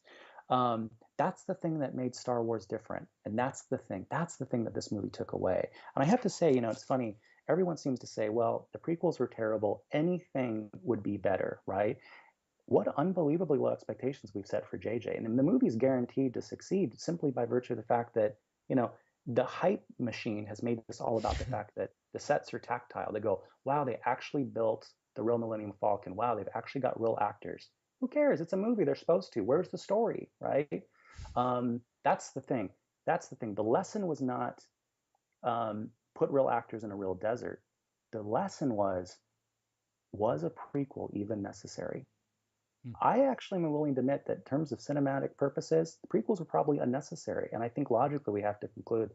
Speaker 2: That's the thing that made Star Wars different, and that's the thing that this movie took away. And I have to say, it's funny. Everyone seems to say, well, the prequels were terrible. Anything would be better, right? What unbelievably low expectations we've set for JJ. And the movie's guaranteed to succeed simply by virtue of the fact that, the hype machine has made this all about the fact that the sets are tactile. They go, wow, they actually built the real Millennium Falcon. Wow, they've actually got real actors. Who cares? It's a movie. They're supposed to. Where's the story, right? That's the thing. The lesson was not put real actors in a real desert. The lesson was a prequel even necessary? I actually am willing to admit that in terms of cinematic purposes, the prequels were probably unnecessary. And I think logically we have to conclude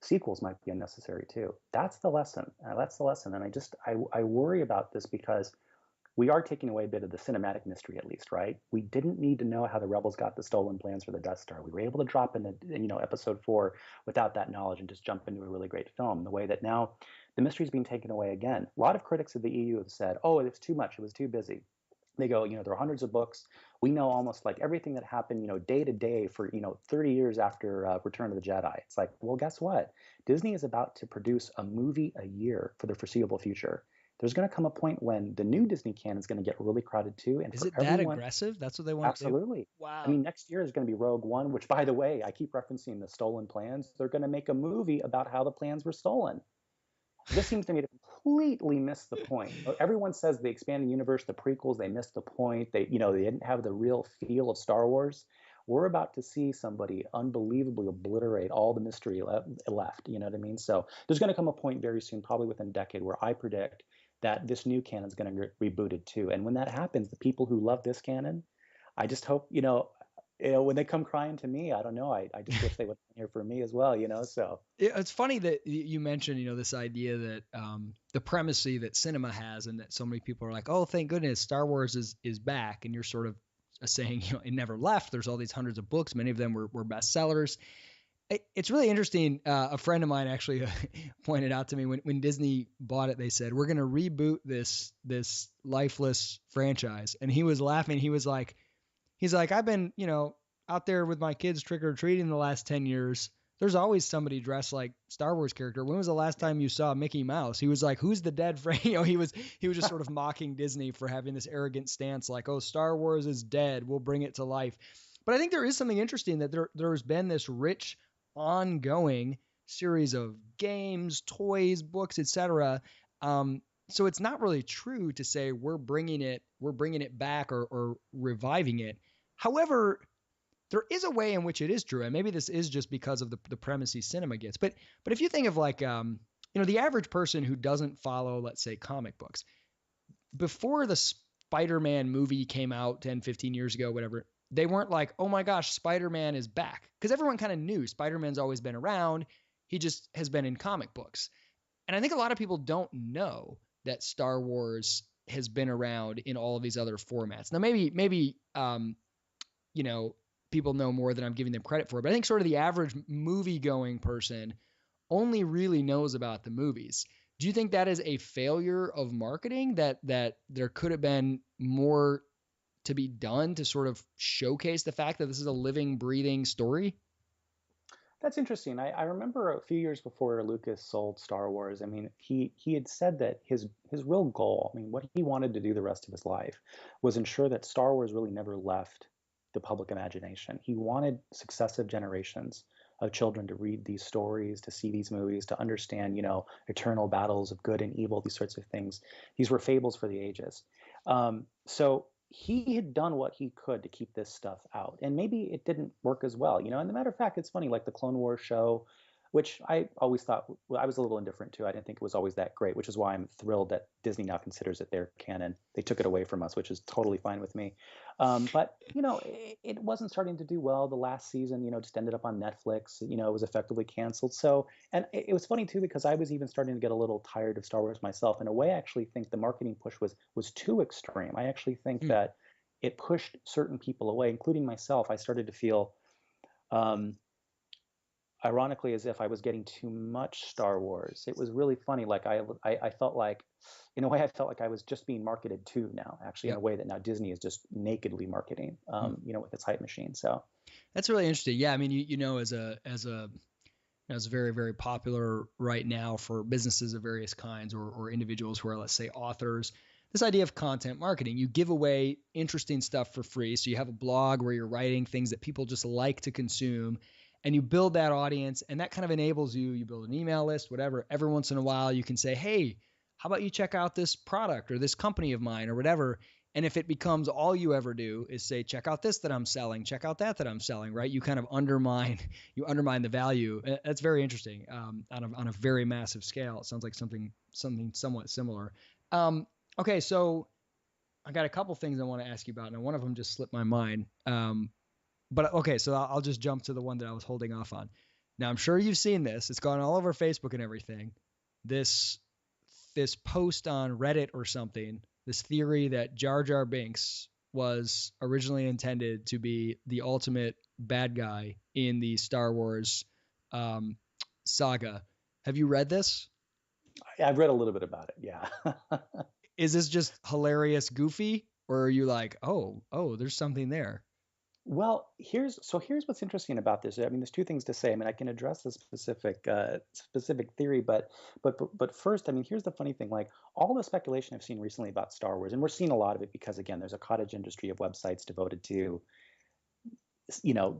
Speaker 2: sequels might be unnecessary too. That's the lesson. And I worry about this because we are taking away a bit of the cinematic mystery, at least, right? We didn't need to know how the rebels got the stolen plans for the Death Star. We were able to drop into, episode 4 without that knowledge and just jump into a really great film. The way that now the mystery is being taken away again. A lot of critics of the EU have said, oh, it's too much. It was too busy. They go, there are hundreds of books. We know almost like everything that happened, day to day for, 30 years after Return of the Jedi. It's like, well, guess what? Disney is about to produce a movie a year for the foreseeable future. There's going to come a point when the new Disney canon is going to get really crowded too. And
Speaker 1: Is
Speaker 2: for
Speaker 1: it that
Speaker 2: everyone,
Speaker 1: aggressive? That's what they want to do?
Speaker 2: absolutely. I
Speaker 1: Wow.
Speaker 2: mean, next year is going to be Rogue One, which, by the way, I keep referencing the stolen plans. They're going to make a movie about how the plans were stolen. This seems to me to completely miss the point. Everyone says the expanded universe, the prequels, they missed the point. They didn't have the real feel of Star Wars. We're about to see somebody unbelievably obliterate all the mystery left. You know what I mean? So there's going to come a point very soon, probably within a decade, where I predict that this new canon is going to get rebooted too. And when that happens, the people who love this canon, I just hope, when they come crying to me, I don't know. I just wish they would come here for me as well, so.
Speaker 1: It's funny that you mentioned, this idea that the primacy that cinema has, and that so many people are like, oh, thank goodness Star Wars is back. And you're sort of saying, it never left. There's all these hundreds of books. Many of them were bestsellers. It's really interesting. A friend of mine actually pointed out to me when Disney bought it, they said, we're going to reboot this lifeless franchise. And he was laughing. He's like, I've been, out there with my kids trick or treating the last 10 years. There's always somebody dressed like Star Wars character. When was the last time you saw Mickey Mouse? He was like, who's the dead friend? He was just sort of mocking Disney for having this arrogant stance like, oh, Star Wars is dead. We'll bring it to life. But I think there is something interesting that there's been this rich ongoing series of games, toys, books, etc. So it's not really true to say we're bringing it back or reviving it. However, there is a way in which it is true, and maybe this is just because of the primacy cinema gets. But if you think of like the average person who doesn't follow, let's say, comic books, before the Spider-Man movie came out 10, 15 years ago, whatever, they weren't like, oh my gosh, Spider-Man is back. Because everyone kind of knew Spider-Man's always been around. He just has been in comic books. And I think a lot of people don't know that Star Wars has been around in all of these other formats. Now, maybe people know more than I'm giving them credit for, but I think sort of the average movie-going person only really knows about the movies. Do you think that is a failure of marketing, that there could have been more to be done to sort of showcase the fact that this is a living, breathing story?
Speaker 2: That's interesting. I remember a few years before Lucas sold Star Wars, I mean, he had said that his real goal, I mean, what he wanted to do the rest of his life was ensure that Star Wars really never left the public imagination. He wanted successive generations of children to read these stories, to see these movies, to understand, eternal battles of good and evil, these sorts of things. These were fables for the ages. So he had done what he could to keep this stuff out. And maybe it didn't work as well. And the matter of fact, it's funny, like the Clone Wars show, which I always thought, well, I was a little indifferent to. I didn't think it was always that great, which is why I'm thrilled that Disney now considers it their canon. They took it away from us, which is totally fine with me. But it wasn't starting to do well. The last season, just ended up on Netflix. It was effectively canceled. So, and it was funny too because I was even starting to get a little tired of Star Wars myself. In a way, I actually think the marketing push was too extreme. I actually think
Speaker 1: Hmm.
Speaker 2: that it pushed certain people away, including myself. I started to feel um, ironically as if I was getting too much Star Wars. It was really funny. Like I felt like, in a way, I felt like I was just being marketed to now, actually, in a
Speaker 1: Yep.
Speaker 2: way that now Disney is just nakedly marketing,
Speaker 1: Hmm.
Speaker 2: with its hype machine. So
Speaker 1: That's really interesting. Yeah, I mean, as very, very popular right now for businesses of various kinds or individuals who are, let's say, authors. This idea of content marketing, you give away interesting stuff for free. So you have a blog where you're writing things that people just like to consume, and you build that audience, and that kind of enables you. You build an email list, whatever. Every once in a while, you can say, hey, how about you check out this product or this company of mine or whatever. And if it becomes all you ever do is say, check out this that I'm selling, check out that I'm selling, right? You kind of undermine the value. That's very interesting on a very massive scale. It sounds like something somewhat similar. Okay, so I got a couple things I want to ask you about, and one of them just slipped my mind. But okay, so I'll just jump to the one that I was holding off on. Now I'm sure you've seen this. It's gone all over Facebook and everything. This this post on Reddit or something. This theory that Jar Jar Binks was originally intended to be the ultimate bad guy in the Star Wars um, saga. Have you read this?
Speaker 2: I've read a little bit about it. Yeah.
Speaker 1: Is this just hilarious, goofy, or are you like, oh, there's something there?
Speaker 2: Well, here's what's interesting about this. I mean, there's two things to say. I mean, I can address the specific theory, but first, I mean, here's the funny thing. Like all the speculation I've seen recently about Star Wars, and we're seeing a lot of it because again, there's a cottage industry of websites devoted to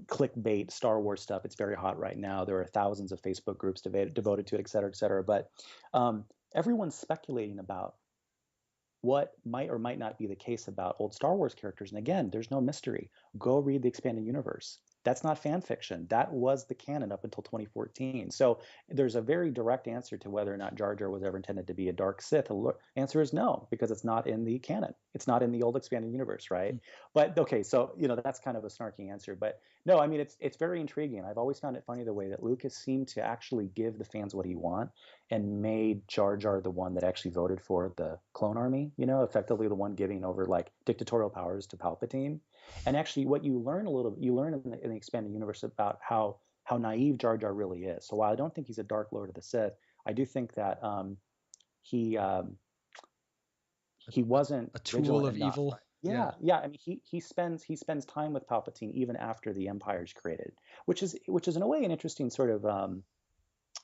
Speaker 2: clickbait Star Wars stuff. It's very hot right now. There are thousands of Facebook groups devoted to it, et cetera, et cetera. But everyone's speculating about what might or might not be the case about old Star Wars characters. And again, there's no mystery. Go read the expanded universe. That's not fan fiction. That was the canon up until 2014. So there's a very direct answer to whether or not Jar Jar was ever intended to be a dark Sith. The answer is no, because it's not in the canon. It's not in the old expanded universe, right? But okay, so that's kind of a snarky answer. But no, I mean it's very intriguing. I've always found it funny the way that Lucas seemed to actually give the fans what he want and made Jar Jar the one that actually voted for the clone army, effectively the one giving over like dictatorial powers to Palpatine. And actually what you learn in the expanded universe about how naive Jar Jar really is. So while I don't think he's a Dark Lord of the Sith, I do think that he he wasn't
Speaker 1: A tool
Speaker 2: vigilant
Speaker 1: of
Speaker 2: enough.
Speaker 1: evil? Yeah.
Speaker 2: Yeah. I mean, he spends time with Palpatine even after the Empire is created, which is in a way an interesting sort of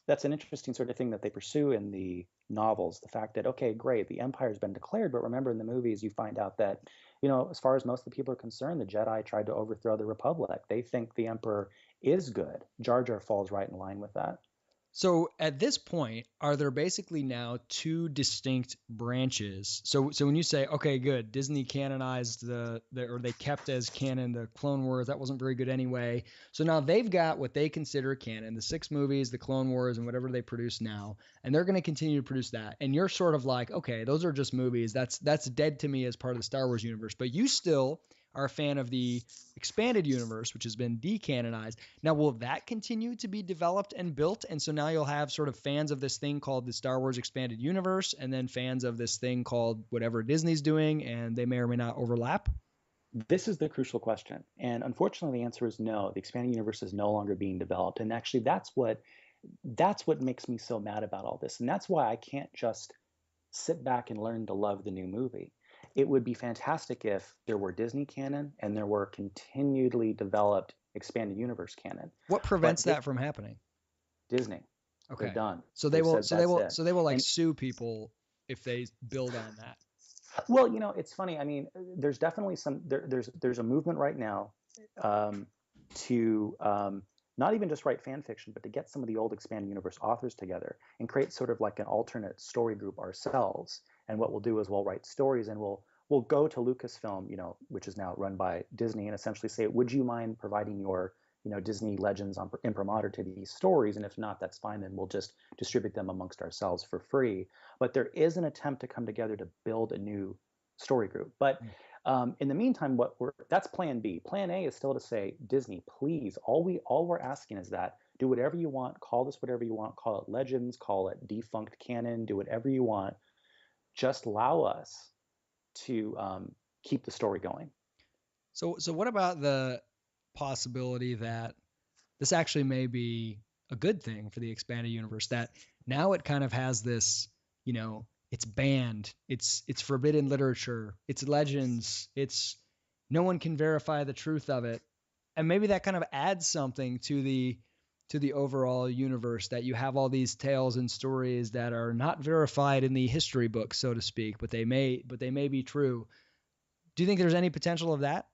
Speaker 2: that's an interesting sort of thing that they pursue in the novels. The fact that, okay, great, the Empire's been declared, but remember in the movies, you find out that, as far as most of the people are concerned, the Jedi tried to overthrow the Republic. They think the Emperor is good. Jar Jar falls right in line with that.
Speaker 1: So at this point, are there basically now two distinct branches? So when you say, okay, good, Disney canonized or they kept as canon the Clone Wars, that wasn't very good anyway. So now they've got what they consider canon, the six movies, the Clone Wars, and whatever they produce now, and they're going to continue to produce that. And you're sort of like, okay, those are just movies. That's dead to me as part of the Star Wars universe. But you still are a fan of the expanded universe, which has been decanonized. Now, will that continue to be developed and built? And so now you'll have sort of fans of this thing called the Star Wars Expanded Universe, and then fans of this thing called whatever Disney's doing, and they may or may not overlap.
Speaker 2: This is the crucial question. And unfortunately, the answer is no. The expanded universe is no longer being developed. And actually, that's what makes me so mad about all this. And that's why I can't just sit back and learn to love the new movie. It would be fantastic if there were Disney canon and there were continually developed expanded universe canon.
Speaker 1: What prevents
Speaker 2: But
Speaker 1: that from happening?
Speaker 2: Disney, they're
Speaker 1: Okay.
Speaker 2: done.
Speaker 1: So they
Speaker 2: They've
Speaker 1: will
Speaker 2: said
Speaker 1: so they
Speaker 2: that's
Speaker 1: will
Speaker 2: it.
Speaker 1: so they will like
Speaker 2: And
Speaker 1: sue people if they build on that.
Speaker 2: well, it's funny. I mean, there's definitely there's a movement right now to not even just write fan fiction, but to get some of the old expanded universe authors together and create sort of like an alternate story group ourselves. And what we'll do is we'll write stories and we'll go to Lucasfilm, which is now run by Disney, and essentially say, would you mind providing your Disney Legends on imprimatur to these stories, and if not, that's fine. Then we'll just distribute them amongst ourselves for free. But there is an attempt to come together to build a new story group. But in the meantime, that's Plan B. Plan A is still to say, Disney, please, all we're asking is that do whatever you want, call this whatever you want, call it Legends, call it defunct canon, do whatever you want. Just allow us to keep the story going.
Speaker 1: So what about the possibility that this actually may be a good thing for the expanded universe, that now it kind of has this, it's banned, it's forbidden literature, it's legends, it's no one can verify the truth of it. And maybe that kind of adds something to the overall universe, that you have all these tales and stories that are not verified in the history books, so to speak, but they may be true. Do you think there's any potential of that?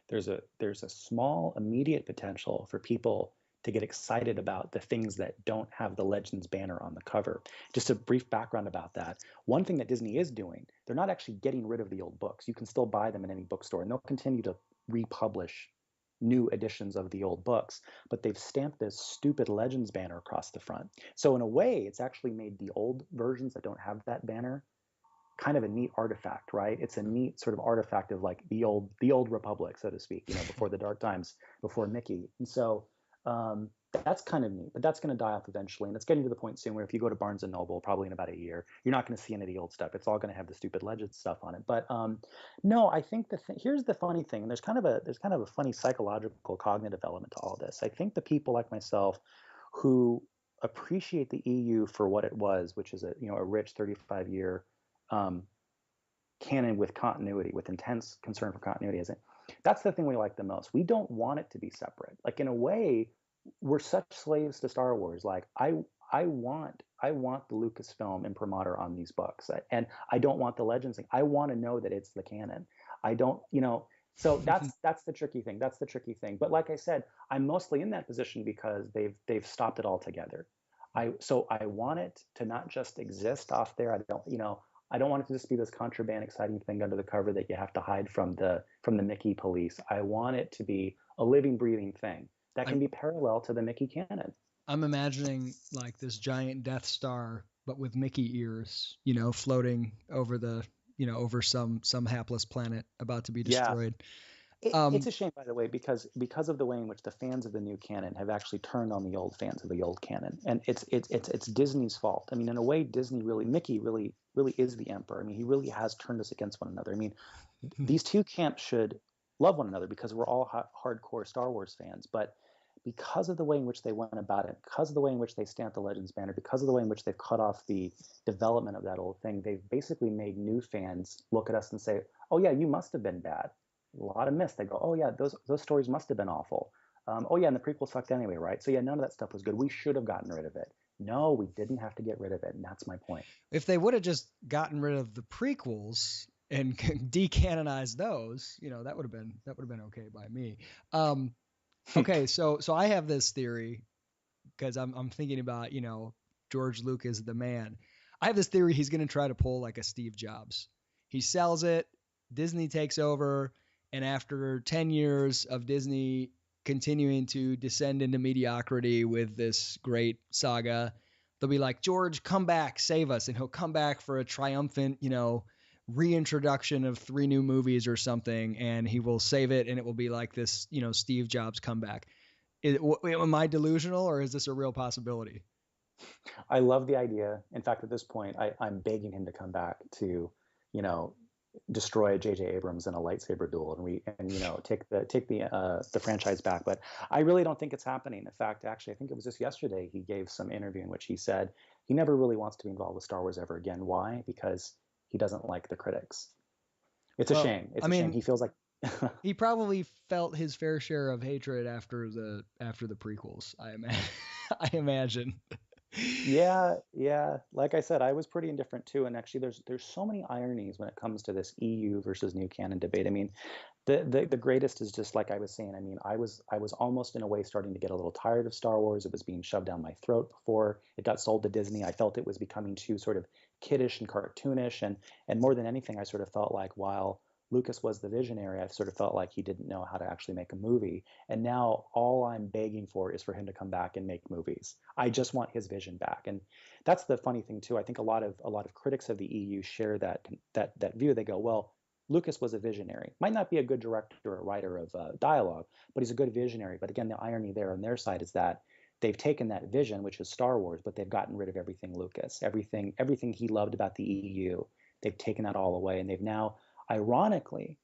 Speaker 2: There's a small immediate potential for people to get excited about the things that don't have the Legends banner on the cover. Just a brief background about that. One thing that Disney is doing, they're not actually getting rid of the old books. You can still buy them in any bookstore, and they'll continue to republish new editions of the old books, but they've stamped this stupid Legends banner across the front. So in a way, it's actually made the old versions that don't have that banner kind of a neat artifact, right? It's a neat sort of artifact of like the old Republic, so to speak, before the dark times, before Mickey. And so that's kind of neat, but that's going to die off eventually. And it's getting to the point soon where if you go to Barnes and Noble, probably in about a year, you're not going to see any of the old stuff. It's all going to have the stupid Legends stuff on it. But no, I think here's the funny thing, and there's kind of a funny psychological cognitive element to all this. I think the people like myself who appreciate the EU for what it was, which is a rich 35-year canon with continuity, with intense concern for continuity, that's the thing we like the most. We don't want it to be separate. Like, in a way, we're such slaves to Star Wars. Like, I want the Lucasfilm imprimatur on these books, and I don't want the Legends thing. I want to know that it's the canon. I don't, so that's the tricky thing. That's the tricky thing. But like I said, I'm mostly in that position because they've stopped it altogether. So I want it to not just exist off there. I don't want it to just be this contraband, exciting thing under the cover that you have to hide from the Mickey police. I want it to be a living, breathing thing that can be parallel to the Mickey canon.
Speaker 1: I'm imagining like this giant Death Star, but with Mickey ears, floating over over some hapless planet about to be destroyed.
Speaker 2: It's a shame, by the way, because of the way in which the fans of the new canon have actually turned on the old fans of the old canon, and it's Disney's fault. I mean, in a way, Mickey really is the emperor. I mean, he really has turned us against one another. I mean, these two camps should love one another because we're all hardcore Star Wars fans, but because of the way in which they went about it, because of the way in which they stamped the Legends banner, because of the way in which they've cut off the development of that old thing, they've basically made new fans look at us and say, "Oh yeah, you must have been bad." A lot of myths. They go, "Oh yeah, those stories must have been awful. Oh yeah, and the prequel sucked anyway, right? So yeah, none of that stuff was good. We should have gotten rid of it." No, we didn't have to get rid of it, and that's my point.
Speaker 1: If they would have just gotten rid of the prequels and decanonized those, that would have been okay by me. Okay, so I have this theory because I'm thinking about George Lucas, the man. I have this theory he's going to try to pull like a Steve Jobs. He sells it, Disney takes over, and after 10 years of Disney continuing to descend into mediocrity with this great saga, they'll be like, "George, come back, save us," and he'll come back for a triumphant, reintroduction of 3 new movies or something, and he will save it, and it will be like this, Steve Jobs comeback. Am I delusional, or is this a real possibility?
Speaker 2: I love the idea. In fact, at this point, I'm begging him to come back to, destroy J.J. Abrams in a lightsaber duel and take the franchise back. But I really don't think it's happening. In fact, actually, I think it was just yesterday he gave some interview in which he said he never really wants to be involved with Star Wars ever again. Why? Because he doesn't like the critics. It's a shame. It's a shame. He feels like
Speaker 1: he probably felt his fair share of hatred after the prequels. I imagine.
Speaker 2: Yeah. Like I said, I was pretty indifferent too. And actually, there's so many ironies when it comes to this EU versus new canon debate. I mean, the greatest is just like I was saying. I mean, I was almost in a way starting to get a little tired of Star Wars. It was being shoved down my throat before it got sold to Disney. I felt it was becoming too sort of kiddish and cartoonish, and more than anything, I sort of felt like while Lucas was the visionary, I sort of felt like he didn't know how to actually make a movie. And now all I'm begging for is for him to come back and make movies. I just want his vision back. And that's the funny thing too. I think a lot of critics of the EU share that view. They go, well, Lucas was a visionary. Might not be a good director or writer of dialogue, but he's a good visionary. But again, the irony there on their side is that they've taken that vision, which is Star Wars, but they've gotten rid of everything Lucas, everything he loved about the EU. They've taken that all away, and they've now, ironically,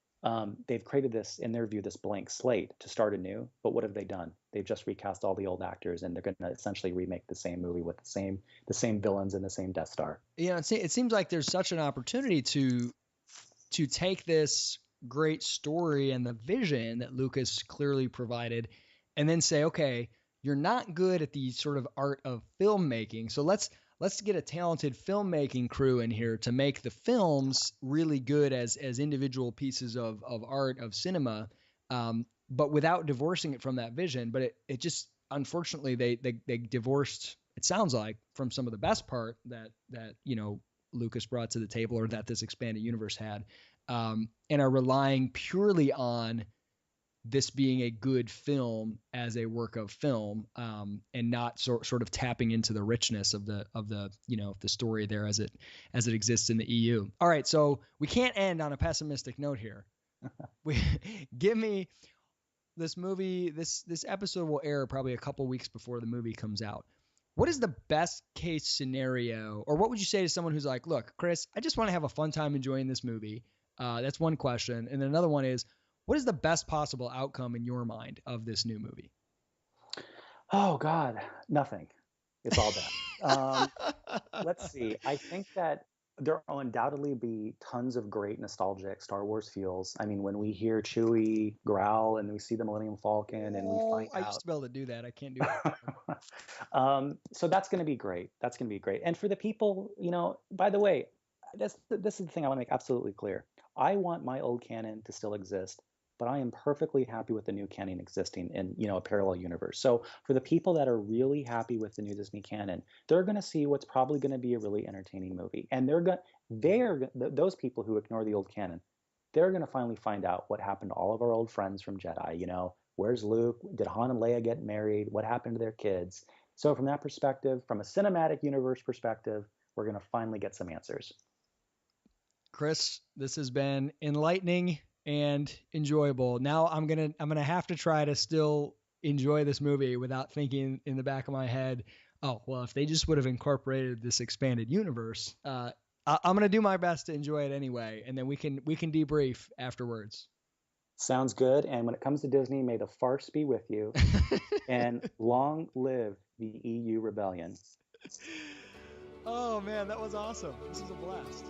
Speaker 2: they've created this, in their view, this blank slate to start anew. But what have they done? They've just recast all the old actors, and they're going to essentially remake the same movie with the same villains and the same Death Star.
Speaker 1: Yeah, it seems like there's such an opportunity to take this great story and the vision that Lucas clearly provided, and then say, okay, you're not good at the sort of art of filmmaking, so let's get a talented filmmaking crew in here to make the films really good as individual pieces of art, of cinema, but without divorcing it from that vision. But it just, unfortunately, they divorced, it sounds like, from some of the best part that Lucas brought to the table, or that this expanded universe had, and are relying purely on this being a good film as a work of film, and not sort of tapping into the richness of the the story there as it exists in the EU. All right, so we can't end on a pessimistic note here. Give me this movie. This episode will air probably a couple weeks before the movie comes out. What is the best case scenario, or what would you say to someone who's like, look, Chris, I just want to have a fun time enjoying this movie? That's one question. And then another one is, what is the best possible outcome in your mind of this new movie?
Speaker 2: Oh God, nothing. It's all bad. Let's see. I think that there will undoubtedly be tons of great nostalgic Star Wars feels. I mean, when we hear Chewie growl and we see the Millennium Falcon and we find
Speaker 1: I
Speaker 2: out.
Speaker 1: used to be able to do that. I can't do it.
Speaker 2: So that's going to be great. That's going to be great. And for the people, by the way, this is the thing I want to make absolutely clear. I want my old canon to still exist, but I am perfectly happy with the new canon existing in, a parallel universe. So for the people that are really happy with the new Disney canon, they're going to see what's probably going to be a really entertaining movie. And those people who ignore the old canon, they're going to finally find out what happened to all of our old friends from Jedi. Where's Luke? Did Han and Leia get married? What happened to their kids? So from that perspective, from a cinematic universe perspective, we're going to finally get some answers.
Speaker 1: Chris, this has been enlightening and enjoyable. Now I'm gonna have to try to still enjoy this movie without thinking in the back of my head, oh well, if they just would have incorporated this expanded universe. I'm gonna do my best to enjoy it anyway, and then we can debrief afterwards.
Speaker 2: Sounds good. And when it comes to Disney, may the farce be with you, and long live the EU rebellion.
Speaker 1: Oh man, that was awesome. This is a blast.